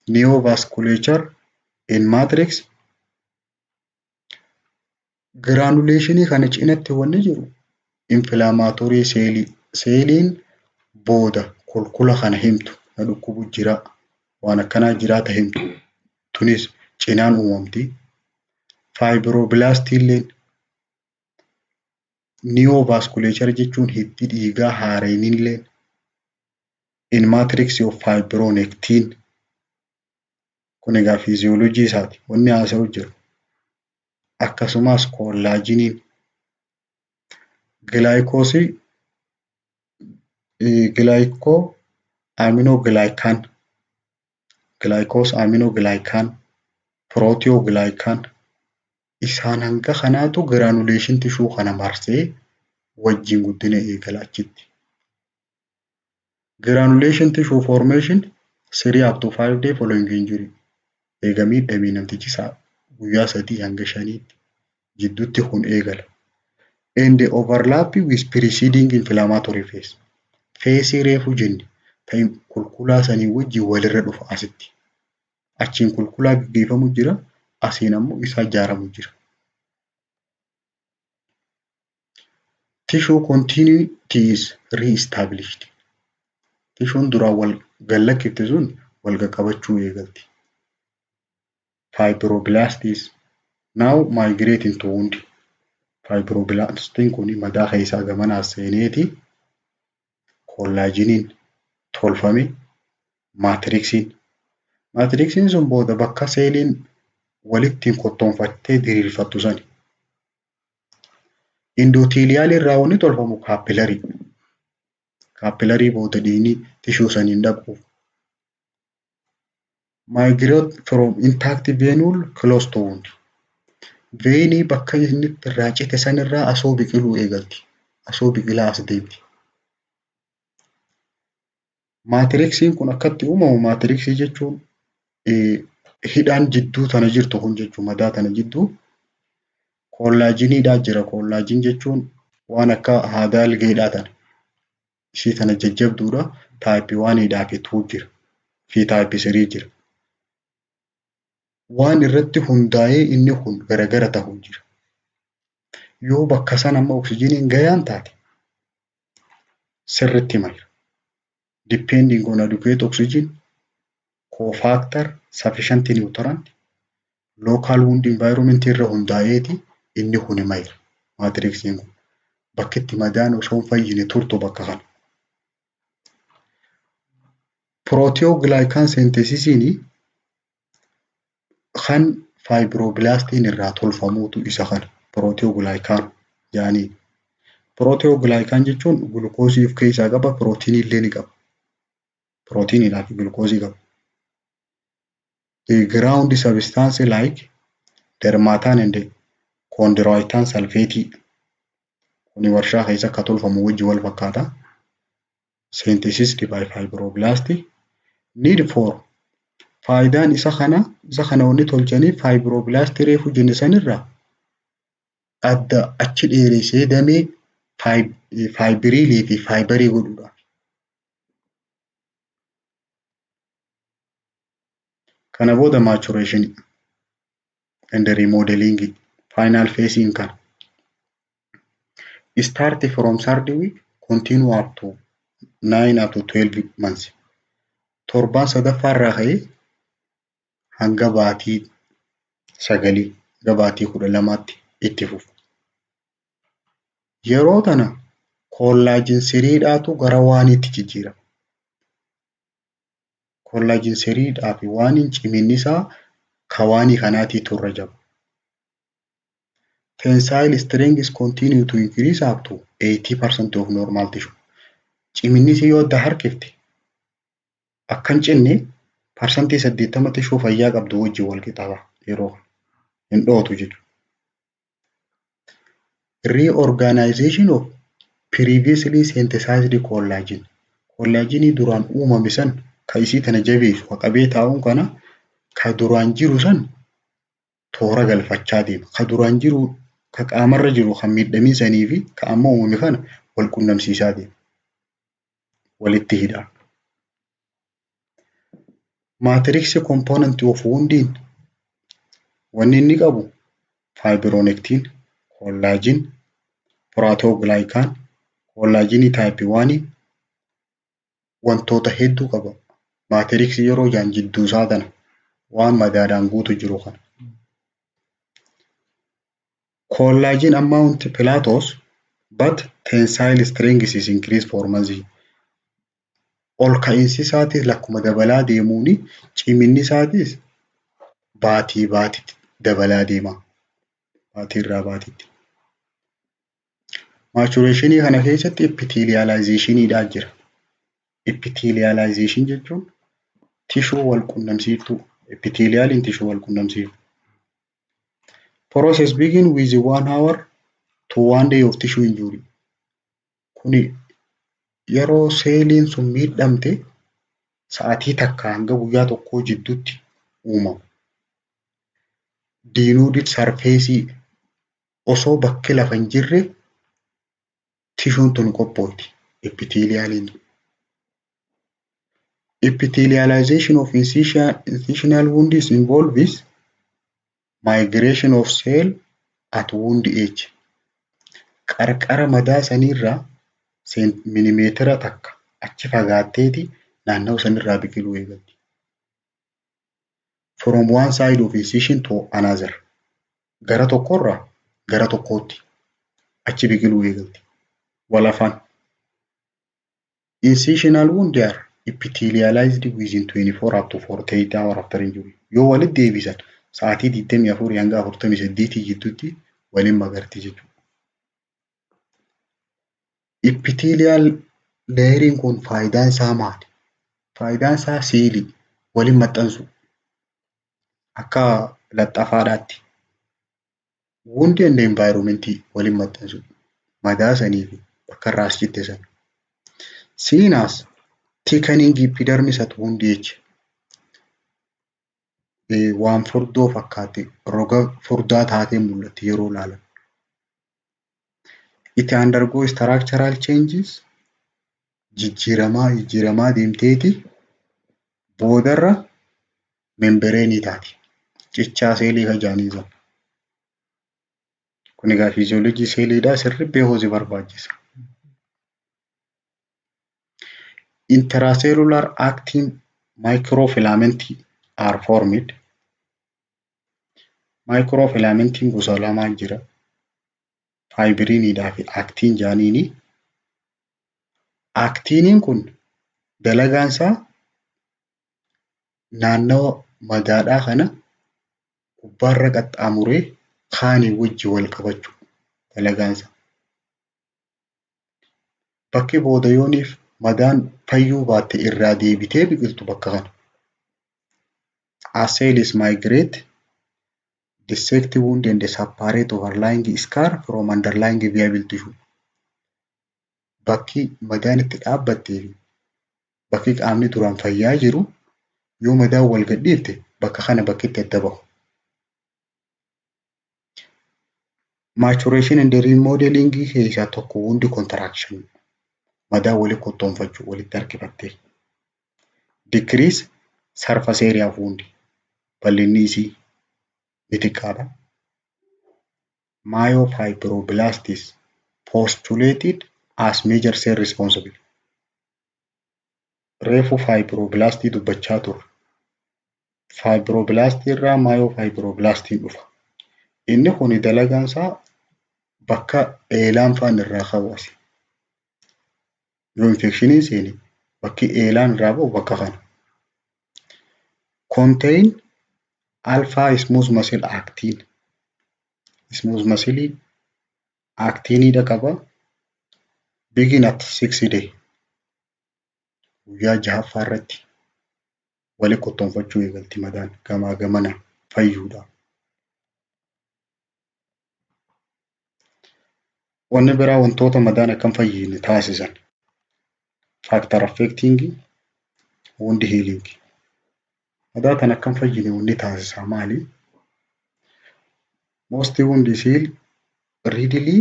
neovasculature and matrix. Granulationii kana cinatti wanni jiru inflammatory cell. Seeliin booda kulkula kana himtu na dhukkubu jira waan akkanaa jiraata himtu tunis cinaan uumamti. Fibroblast illeen neovasculature jechuun hiddi dhiigaa haareen illee in matrix of fibronectin kun egaa physiology isaati wanni haasa'u jiru. Akkasumas kollaajiniin glycosaminoglycan, proteoglycan isaan hanga kanaatu granulation tissue kana marsee wajjin guddina eegala achitti. Granulation tissue formation 3 up to 5 days following injury. Eega miidhamee namtichi guyyaa 3 hanga 5 jidduutti kun eegala. And the overlap with preceding inflammatory phase. Phase reefu jenne ta'in kulkulaa sanii wajjin walirra dhufa asitti. Achiin kulkulaa gaggeeffamu jira, asiin ammoo isa ijaaramu jira. Tissue continuity is re-established. Tishuun duraan wal gallakkifte sun wal qaqqabachuu eegalti. Fibroblasts now migrate into wound. Fibroblastiin kun madaa keessaa gamanaa seeneeti kollaajiniin tolfame maatriksiin sun booda bakka seeliin walittiin kottoonfattee diriirfattu sani. Endothelial irraa wanni tolfamu capillary. Capillary booda dhiigni tissue saniin dhaquuf. Migrate from intact venule close to wound. Veinii bakka inni irraa cite sanirraa asoo biqiluu eegalti. Asoo biqilaa as deemti. Maatriksiin kun akkatti uumamu maatriksii jechuun hidhaan jidduu tana jirtu kun jechuun madaa tana jidduu kollaajiniidhaa jira. Kollaajin jechuun waan akka haadaa algeedhaa tana. Ishii tana jajjabduudha. Taayippii 1 fi 2 jira. Fi taayippii 3 jira. Waan irratti hundaa'ee inni kun garagara ta'uu jira. Yoo bakka san amma oksijiniin gayaan taate sirritti mala. Depending on adequate oxygen, cofactor, sufficient nutrient, local wound environment irra hundaa'eeti inni kun mayra. Maatriksiin kun bakka itti madaan osoo hin fayyine turtu bakka kana. Proteoglycan synthesisiin kan fibroblastiin irraa tolfamuutu isa kana. Proteoglycan jaanii. Proteoglycan jechuun gulukoosii of keessaa qaba, pirootiinii illee ni qaba. Pirootiiniidhaa fi gulukoosii qaba. The ground substance like dermatan and chondroitin sulfate kuni warshaa keessa akka tolfamu wajji wal fakkaata. Synthesized by fibroblast. Need for faayidaan isa kana wanni tolchanii fibroblast reefu jenne sanirraa adda achi dheeresee damee fiibiriilii fi faayibarii godhudha. Kana booda maturation and remodeling final phase kana. Start from third week, continue up to 9 up to 12 months. Torbaan sadaffaarraa ka'ee hanga baatii 9 gabaatii 12tti itti fufu. Yeroo tana kollaajin siriidhaatu gara waaniitti jijjiirama. Kollaajin siriidhaa fi waaniin ciminni isaa ka waanii kanaatiitu irra jaba. Tensile strength continue to increase up to 80% of normal tissue. Ciminni isii yoo adda harkifte akkan cinne parsantii 80 tissue fayyaa qabdu wajjin wal qixaaba yeroo hin dhootu jechuudha. Reorganization of previously synthesized collagen. Collagenii duraan uumame san ka isii tana jabeessu ka qabee taa'uun kana ka duraan jiru san toora galfachaa deema. Ka duraan jiru ka qaamarra jiru kan miidhamii sanii fi ka amma uumame kana wal qunnamsiisaa deema. Walitti hidhaa. Matrix component of wounding wanni inni qabu fibronectin, collagen, proteoglycan, collagenii type 1 wantoota hedduu qaba. Matrix yeroo jaan jidduu isaa tana waan madaadhaan guutu jiru kana. Collagen amount plateaus but tensile strength is increased for months. Ol ka'iinsi isaatis lakkuma dabalaa deemuuni ciminni isaatis baatii baatiitti dabalaa deema. Baatiirraa baatiitti. Maturationii kana keessatti epithelializationiidhaa jira. Epithelialization jechuun tishuu wal qunnamsiiftuu. Epithelialiin tishuu wal qunnamsiiftu. Process begin with 1 hour to 1 day of tissue injury. Kuni yeroo seeliin sun miidhamte sa'aatii takka hanga guyyaa tokkoo jidduutti uumamu. Denuded surface osoo bakki lafa hin jirre tishuun tun qophooti. Epithelialiin. Epithelialization of incisional wounds involves migration of cell at wound edge. Qarqara madaa sanirraa milimeetira takka achi fagaatteeti naannoo sanirraa biqiluu eegalti. From one side of incision to another. Gara tokkorraa gara tokkootti achi biqiluu eegalti. Walafaan. Incisional wounds are epithelialized within 24 up to 48 hours after injury. Yoo walitti deebisan sa'aatii 24 hanga 48 jidduutti waliin magarti jechuudha. Epithelial layering kun faayidaan isaa maali? Faayidaan isaa seelii waliin maxxansu akka laxafaadhaatti. Wound and environment waliin maxxansu madaa sanii fi bakka irraa as citte sana. Seen as thickening epidermis at wound edge. Waan furdoo fakkaate roga furdaa taatee mul'atti yeroo ilaalan. It undergoes structural changes. Jijjiiramaa deemteeti boodarra membreenii taati. Cichaa seelii kajaanii sana. Kun egaa fiiziyoolojii seeliidhaa sirriitti beekuusi barbaachisa. Intracellular actin microfilament are formed. Microfilamentiin gosa lamaa jira. Fibriniidhaa fi actin jaaniini. Actiniin kun dalagaan isaa naannoo madaadhaa kana gubbaarra qaxxaamuree kaanii wajji wal qabachuu dalagaan isaa. bakki booda yooniif madaan fayyuu baatte irraa deebitee biqiltu bakka kana. As cells migrate, dissect wound and separate overlying scar from underlying viable tissue. Bakki madaan itti dhaabbattee fi bakki qaamni duraan fayyaa jiru yoo madaan wal gadhiifte bakka kana bakki itti adda bahu. Maturation and remodeling keessaa tokko wound contraction. Madaan walitti kottoonfachuu walitti harkifattee. Decrease surface area of wound. Bal'inni isii ni xiqqaata. Myofibroblastis postulated as major cell responsible. Reefu fibroblastii dubbachaa turre. Fibroblastii irraa myofibroblastiin dhufa. Inni kun dalagaan isaa bakka eelaan faan irraa hawaase. Yoo infekshiniin seene bakki eelaan irraa bahu bakka kana. Contain alpha smooth muscle actin. Smooth muscle actinidha qaba. Begin at 6 day. Guyyaa 6ffaa irratti walitti kottoonfachuu eegalti madaan gamaa gamana fayyuudha. Wanni biraa wantoota madaan akkam fayyine taasisan. Factor affecting wound healing. Madaa tan akkam fayyine wanni taasisaa maali? Most wound heal readily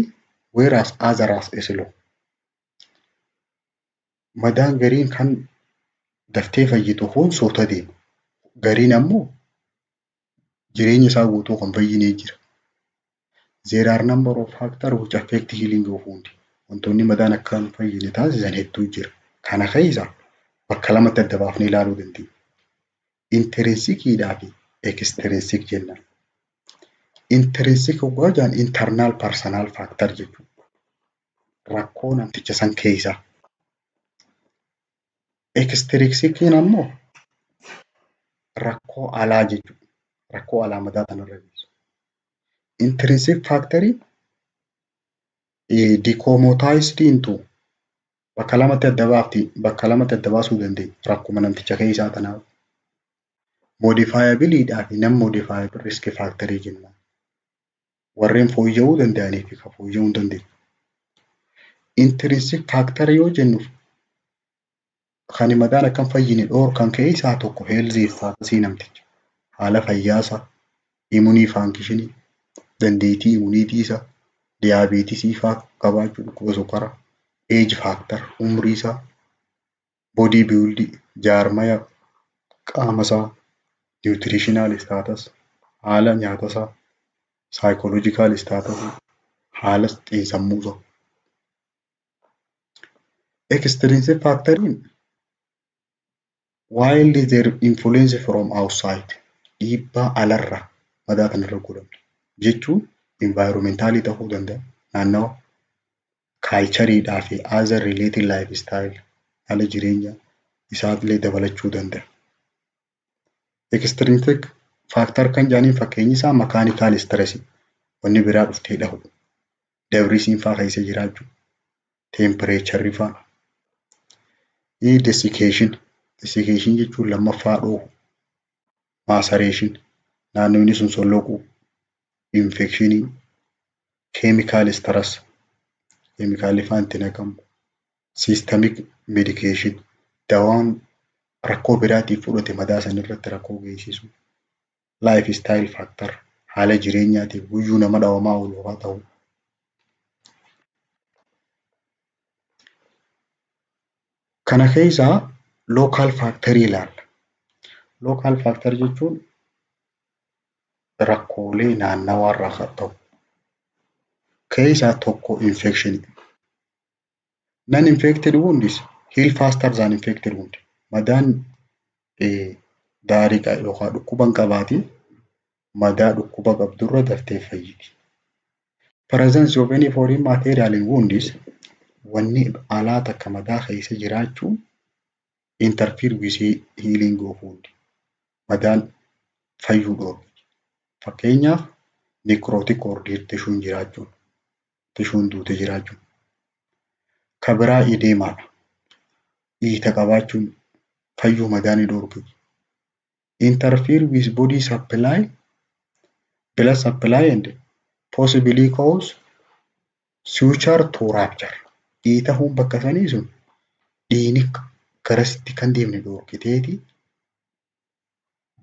whereas others slow. Madaan gariin kan daftee fayyitu kun soota deema. Gariin ammoo jireenya isaa guutuu kan fayyinee jira. There are number of factors which affect healing of wound. Wantoonni madaan akkam fayyine taasisan hedduu jira. Kana keessaa bakka lamatti adda baafnee ilaaluu dandeenya. Intrinsikiidhaa fi extrinsik jenna. Intrinsik hoggaa jedhan internal personal factor jechuudha. Rakkoo namticha san keessaa. Extrinsikiin ammoo rakkoo alaa jechuudha. Rakkoo alaa madaa tanarra geessu. Intrinsic factor decommodized into bakka lamatti adda baasuu dandeenya. Rakkuma namticha keessaa tanaaf. Modifiabilidhaa fi non-modifiable risk factor jenna. Warreen fooyya'uu danda'anii fi kan fooyya'uu hin dandeenye. Intrinsic factor yoo jennu kan madaan akkam fayyine dhoorkan keessaa tokko healthy status namticha. Haala fayyaasaa, immunii function, dandeettii immuniitii isaa, diiyaabeetisii fa'aa qabaachuu, dhukkuba sukkaraa, age factor, umrii isaa, body build, jaarmaya qaama isaa, nutritional status, haala nyaata isaa, psychological status, haala xiinsammuu isaa. Extrinsic factoriin while there influence from outside dhiibbaa alarra madaa kanarra godhamne jechuun environmentaalii ta'uu danda'a. Naannawa kaalchariidhaa fi other related lifestyle haala jireenya isaallee dabalachuu danda'a. Extrinsic factor kan jedhaniin fakkeenyi isaa mechanical stress wanni biraa dhuftee dhahu. Dabrisiin fa'aa keessa jiraachuu. Temperature fa'aa. Desiccation. Desiccation jechuun lammaffaa dhoohu. Maceration. Naannoonni sun solloquu. Infection. Chemical stress. Chemical fa'aan itti naqamu. Systemic medication. Dawaan rakkoo biraatiif fudhate madaa san irratti rakkoo geessisu. Lifestyle factor. Haala jireenyaatiif guyyuu nama dhawamaa oolu haa ta'u. Kana keessaa local factor ilaalla. Local factor jechuun rakkoolee naannawaa irraa haa ta'u. Keessaa tokko infection. Non-infected wounds heal faster than infected wound. Madaan daariqa yookaan dhukkuba hin qabaatiin madaa dhukkuba qabdurra daftee fayyiti. Presence of any foreign material in wounds wanni alaa takka madaa keessa jiraachuu interfere with healing of wound. Madaan fayyuu dhoorga. Fakkeenyaaf necrotic or dead tissuun jiraachuun, tishuun duute jiraachuun. Ka biraa ideemaadha. Dhiita qabaachuun fayyuu madaa ni dhorku. Interfere with body supply, blood supply and possibly cause suture to rupture. Dhiita hun bakka sanii sun dhiigni garasitti kan deemne dhorkiteeti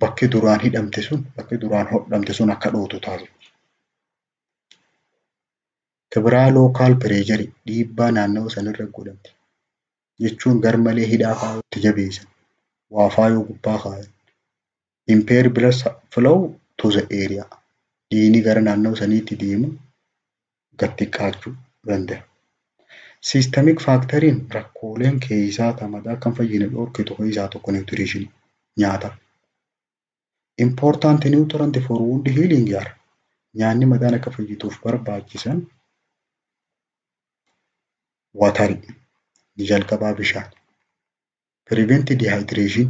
bakki duraan hidhamte sun, bakki duraan hodhamte sun akka dhootu taasifti. Ka biraa local pressure dhiibbaa naannawaa sanirra godhamte jechuun garmalee hidhaa faayuutti jabeessan, waa faayuu gubbaa kaayan. Impair blood flow to the area. Dhiigni gara naannawaa saniitti deemu gad xiqqaachuu danda'a. Systemic factoriin rakkooleen keessaa madaa kan fayyine dhorkitu keessaa tokko nutrition nyaata. Important nutrient for wound healing are nyaanni madaan akka fayyituuf barbaachisan water jalqabaa bishaan, prevent dehydration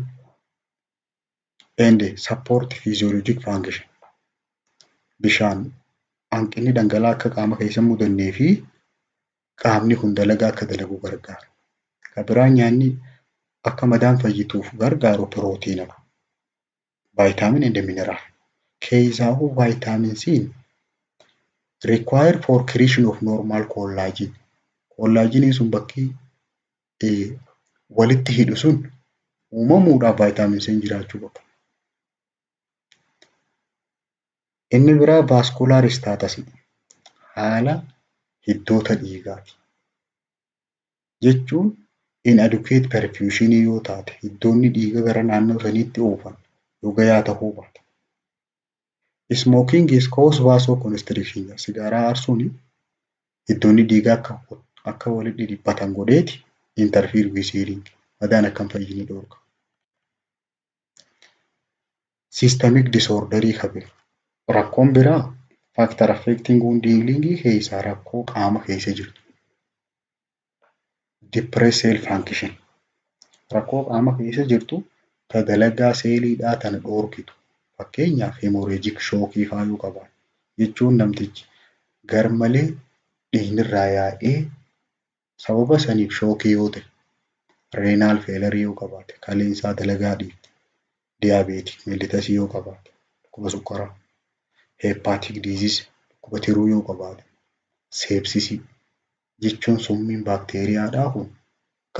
and support physiologic function. Bishaan hanqinni dhangala'aa akka qaama keessa mudannee fi qaamni kun dalagaa akka dalagu gargaara. Ka biraa nyaanni akka madaan fayyituuf gargaaru pirootiinadha. Vitamin and mineral. Keessaahu vitamin C required for creation of normal collagen. Collagen sun bakki walitti hidhu sun uumamuudhaaf vitamin C jiraachuu qaba. Inni biraa vascular status haala hiddoota dhiigaati. Jechuun inadequate perfusion yoo taate hiddoonni dhiiga gara naannoo saniitti oofan yoo gayaa ta'uu baate. Smoking is cause vasoconstriction. Sigaaraa aarsuun hiddoonni dhiigaa akka walitti dhiphatan godheeti interfere with healing. Madaan akkam fayyini dhorka. Systemic disorderii qabe. Rakkoon biraa factor affecting wound healing keessaa rakkoo qaama keessa jirtu. Depressed cell function. Rakkoo qaama keessa jirtu ta dalagaa seeliidhaa tana dhorkitu. Fakkeenyaaf hemorrhagic shock faayuu qaba. Jechuun namtichi garmalee dhiignirraa yaa'ee sababa saniif shookii yoo ta'e, renal failure yoo qabaate, kaleensaa dalagaa dhiifte, diabetic mellitus yoo qabaate, dhukkuba sukkaraa, hepatic disease dhukkuba tiruu yoo qabaate, sepsis jechuun summiin baakteeriyaadhaa kun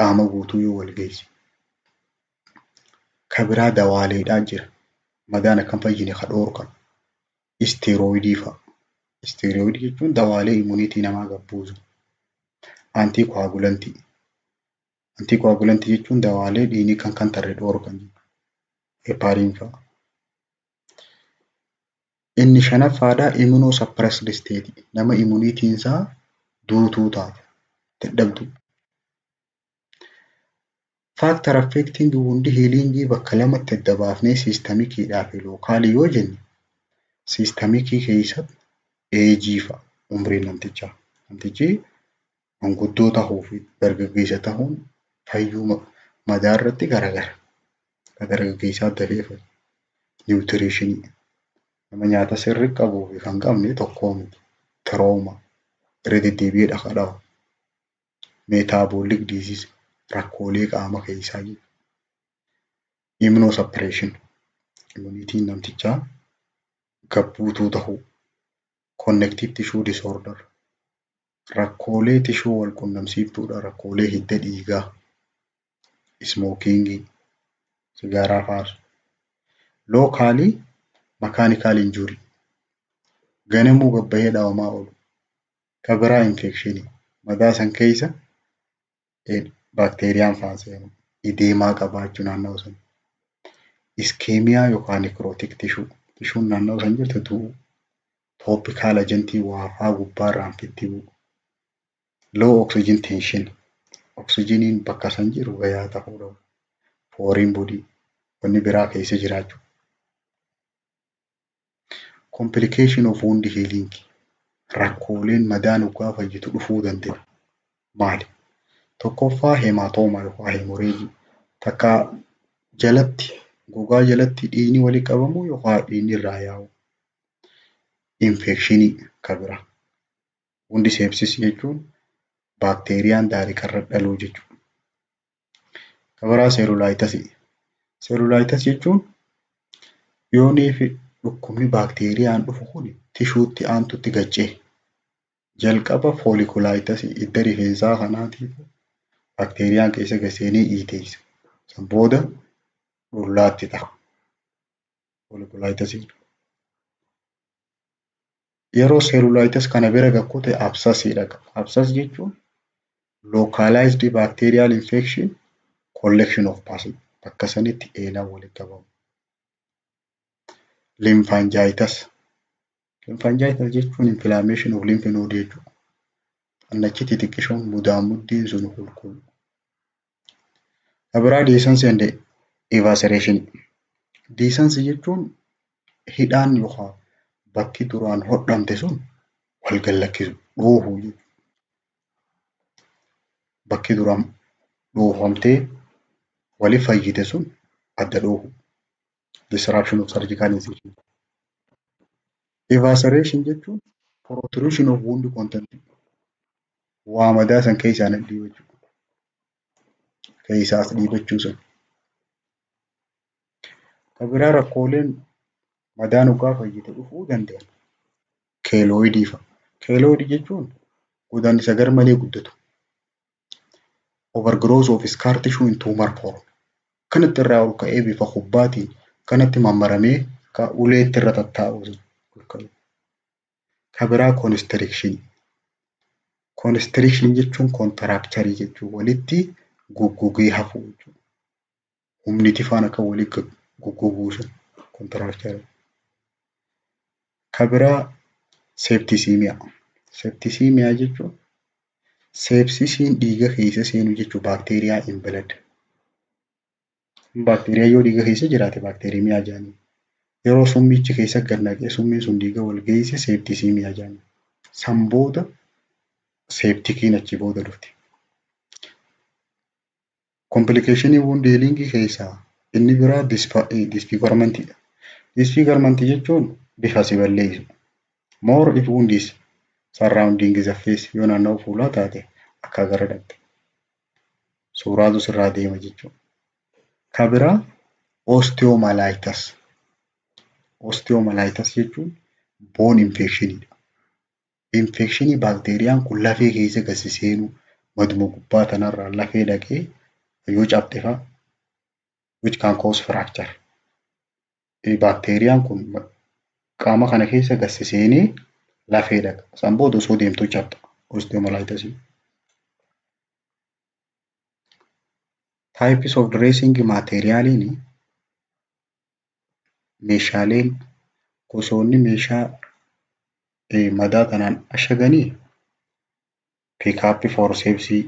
qaama guutuu yoo wal geesse. Ka biraa dawaaleedhaan jira. Madaan akkam fayyine ka dhorkan. Steroidii fa'a. Steroidii jechuun dawaalee immuniitii namaa gabbuusu. Anticoagulantii. Anticoagulantii jechuun dawaalee dhiigni kan tarree dhorkan. Heparin fa'a. Inni shanaffaadhaa immunosuppressed state. Nama immuniitiin isaa duutuu taate. Dadhabdu. Factor affecting wound healing bakka lamatti adda baafnee systemicidhaa fi locaalii yoo jenne systemicii keessatti age fa'a umriin namtichaa. Namtichi manguddoo tahuu fi dargaggeessa tahuun fayyuu madaa irratti garagara. Ka dargaggeessaa dafee fayyadu. Nutrition nama nyaata sirrii qabuu fi kan qabne tokkoo miti. Trauma irra deddeebi'ee dhaqadhaa'u. Metabolic disease rakkoolee qaama keessaa jiru. Immunosuppression immuniitiin namtichaa gabbuutuu tahuu. Connective tissue disorder rakkoolee tishuu wal qunnamsiiftuudha. Rakkoolee hidda dhiigaa. Smoking sigaaraa faarsu. Locally mechanical injury ganamuu gabbahee dhaawamaa oolu. Ka biraa infection madaa san keessa baakteeriyaan faanseenu ideemaa qabaachuu naannoo san. Ischemia yookaan necrotic tissue tishuun naannoo san jirtu du'u. Topical agentii waafaa gubbaarraan fitti bu'u. Low oxygen tension oxygeniin bakka san jiru gayaa ta'uu dhabu. Foreign body wanni biraa keessa jiraachuu. Complication of wound healing rakkooleen madaan ugaa fayyitu dhufuu danda'u. Maali? Tokkoffaa hematoma yookaan hemorrhage takka jalatti gogaa jalatti dhiigni walii qabamu yookaan dhiigni irraa yaa'u. Infekshinii ka biraa. Hundi sepsis jechuun baakteeriyaan daariqarra dhaluu jechuudha. Kabiraa seerulaayitasii. Seerulaayitas jechuun yoonii fi dhukkubni baakteeriyaan dhufu kun tishuutti aantutti gaccee jalqaba foolikulaayitasii hidda rifeensaa kanaatiif baakteeriyaan keessa gaseenii dhiiteessa. San booda dhullaatti ta'a. Foolikulaayitasii. Yeroo seerulaayitas kana bira gakkute absasiidha. Absas jechuun localized bacterial infection collection of particles bakka sanitti eelaan walitti qabamu. Lymphangitis. Lymphangitis jechuun inflammation of lymph node jechuudha. Annachi xixiqqishoon mudaan sun qulqullu. Kabiraa deessance and evaporation. Deessance jechuun hidhaan yookaan bakki duraan hodhamte sun wal gallakkisu dhoohuu jechuudha. Bakki duraan dhoofamtee wali fayyite sun adda dhoohu. Disruption of surgical incision. Evaporation jechuun protrusion of wound content. Waa madaa san keessaan dhiibachuu. Keessaas dhiibachuu sun. Kabiraa rakkooleen madaan hoggaa fayyite dhufuu danda'an. Keelooyidii fa'a. Keelooyidii jechuun godaannisa garmalee guddatu. Overgrowth of scar tissue in tumor form. Kanatti irraa ol ka'ee bifa kubbaatiin kanatti mammaramee uleetti irra tattaa'u. Kabiraa constriction. Constriction jechuun contracture jechuun walitti goggogee hafuu jechuudha. Humni tifaan akka walitti goggoguu sun contracture. Kabiraa septicemia. Septicemia jechuun sepsisiin dhiiga keessa seenu jechuun baakteeriyaa in blood. Baakteeriyaa yoo dhiiga keessa jiraate baakteeriyaa jedhanii. Yeroo summichi keessa gad naqee summiin sun dhiiga wal geesse septicemia jedhanii. San booda septikiin achi booda dhufti. Complication wound healing keessaa inni biraa disfigurement. Disfigurement jechuun bifa si balleessu. More if wound is surrounding the face yoo naannoo fuulaa taate akka gara dhabde. Suuraatu sirraa deema jechuudha. Kabiraa osteomyelitis. Osteomyelitis jechuun bone infectionidha. Infectionii baakteeriyaan kun lafee keessa gad seenuu maduma gubbaa tanarraa lafee dhaqee yoo cabde fa'a which can cause fracture. Baakteeriyaan kun qaama kana keessa gad seenee lafee dhaqa. San booda osoo deemtuu cabda. Osteomyelitis. Types of dressing materialiin meeshaaleen gosoonni meeshaa madaa kanaan ashaganii pick-up forcepsii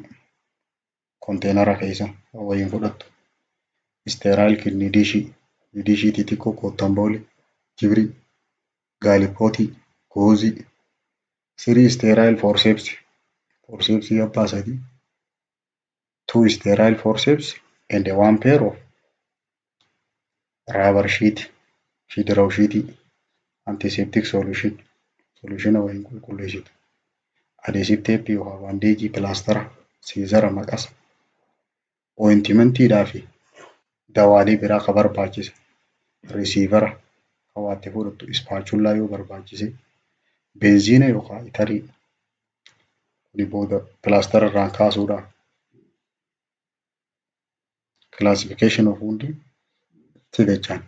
konteenara keessa wayyin fudhattu. Sterile kidney dishii xixiqqoo kottamboolii jibrii gaalipootii goozii. Three sterile forcepsii abbaa sadii. 2 sterile forceps and 1 pair of rubber sheet antiseptic solution wayyin qulqulleessitu. Adhesive tape yookaan bandeejii pilaastara siizara maqas ointmentiidhaa fi dawaalee biraa kan barbaachise risiivara kan waatti fudhattu ispaachulaa yoo barbaachise benziina yookaan itarii kuni booda pilaastara irraan kaasuudhaan classification of wound tidechaan.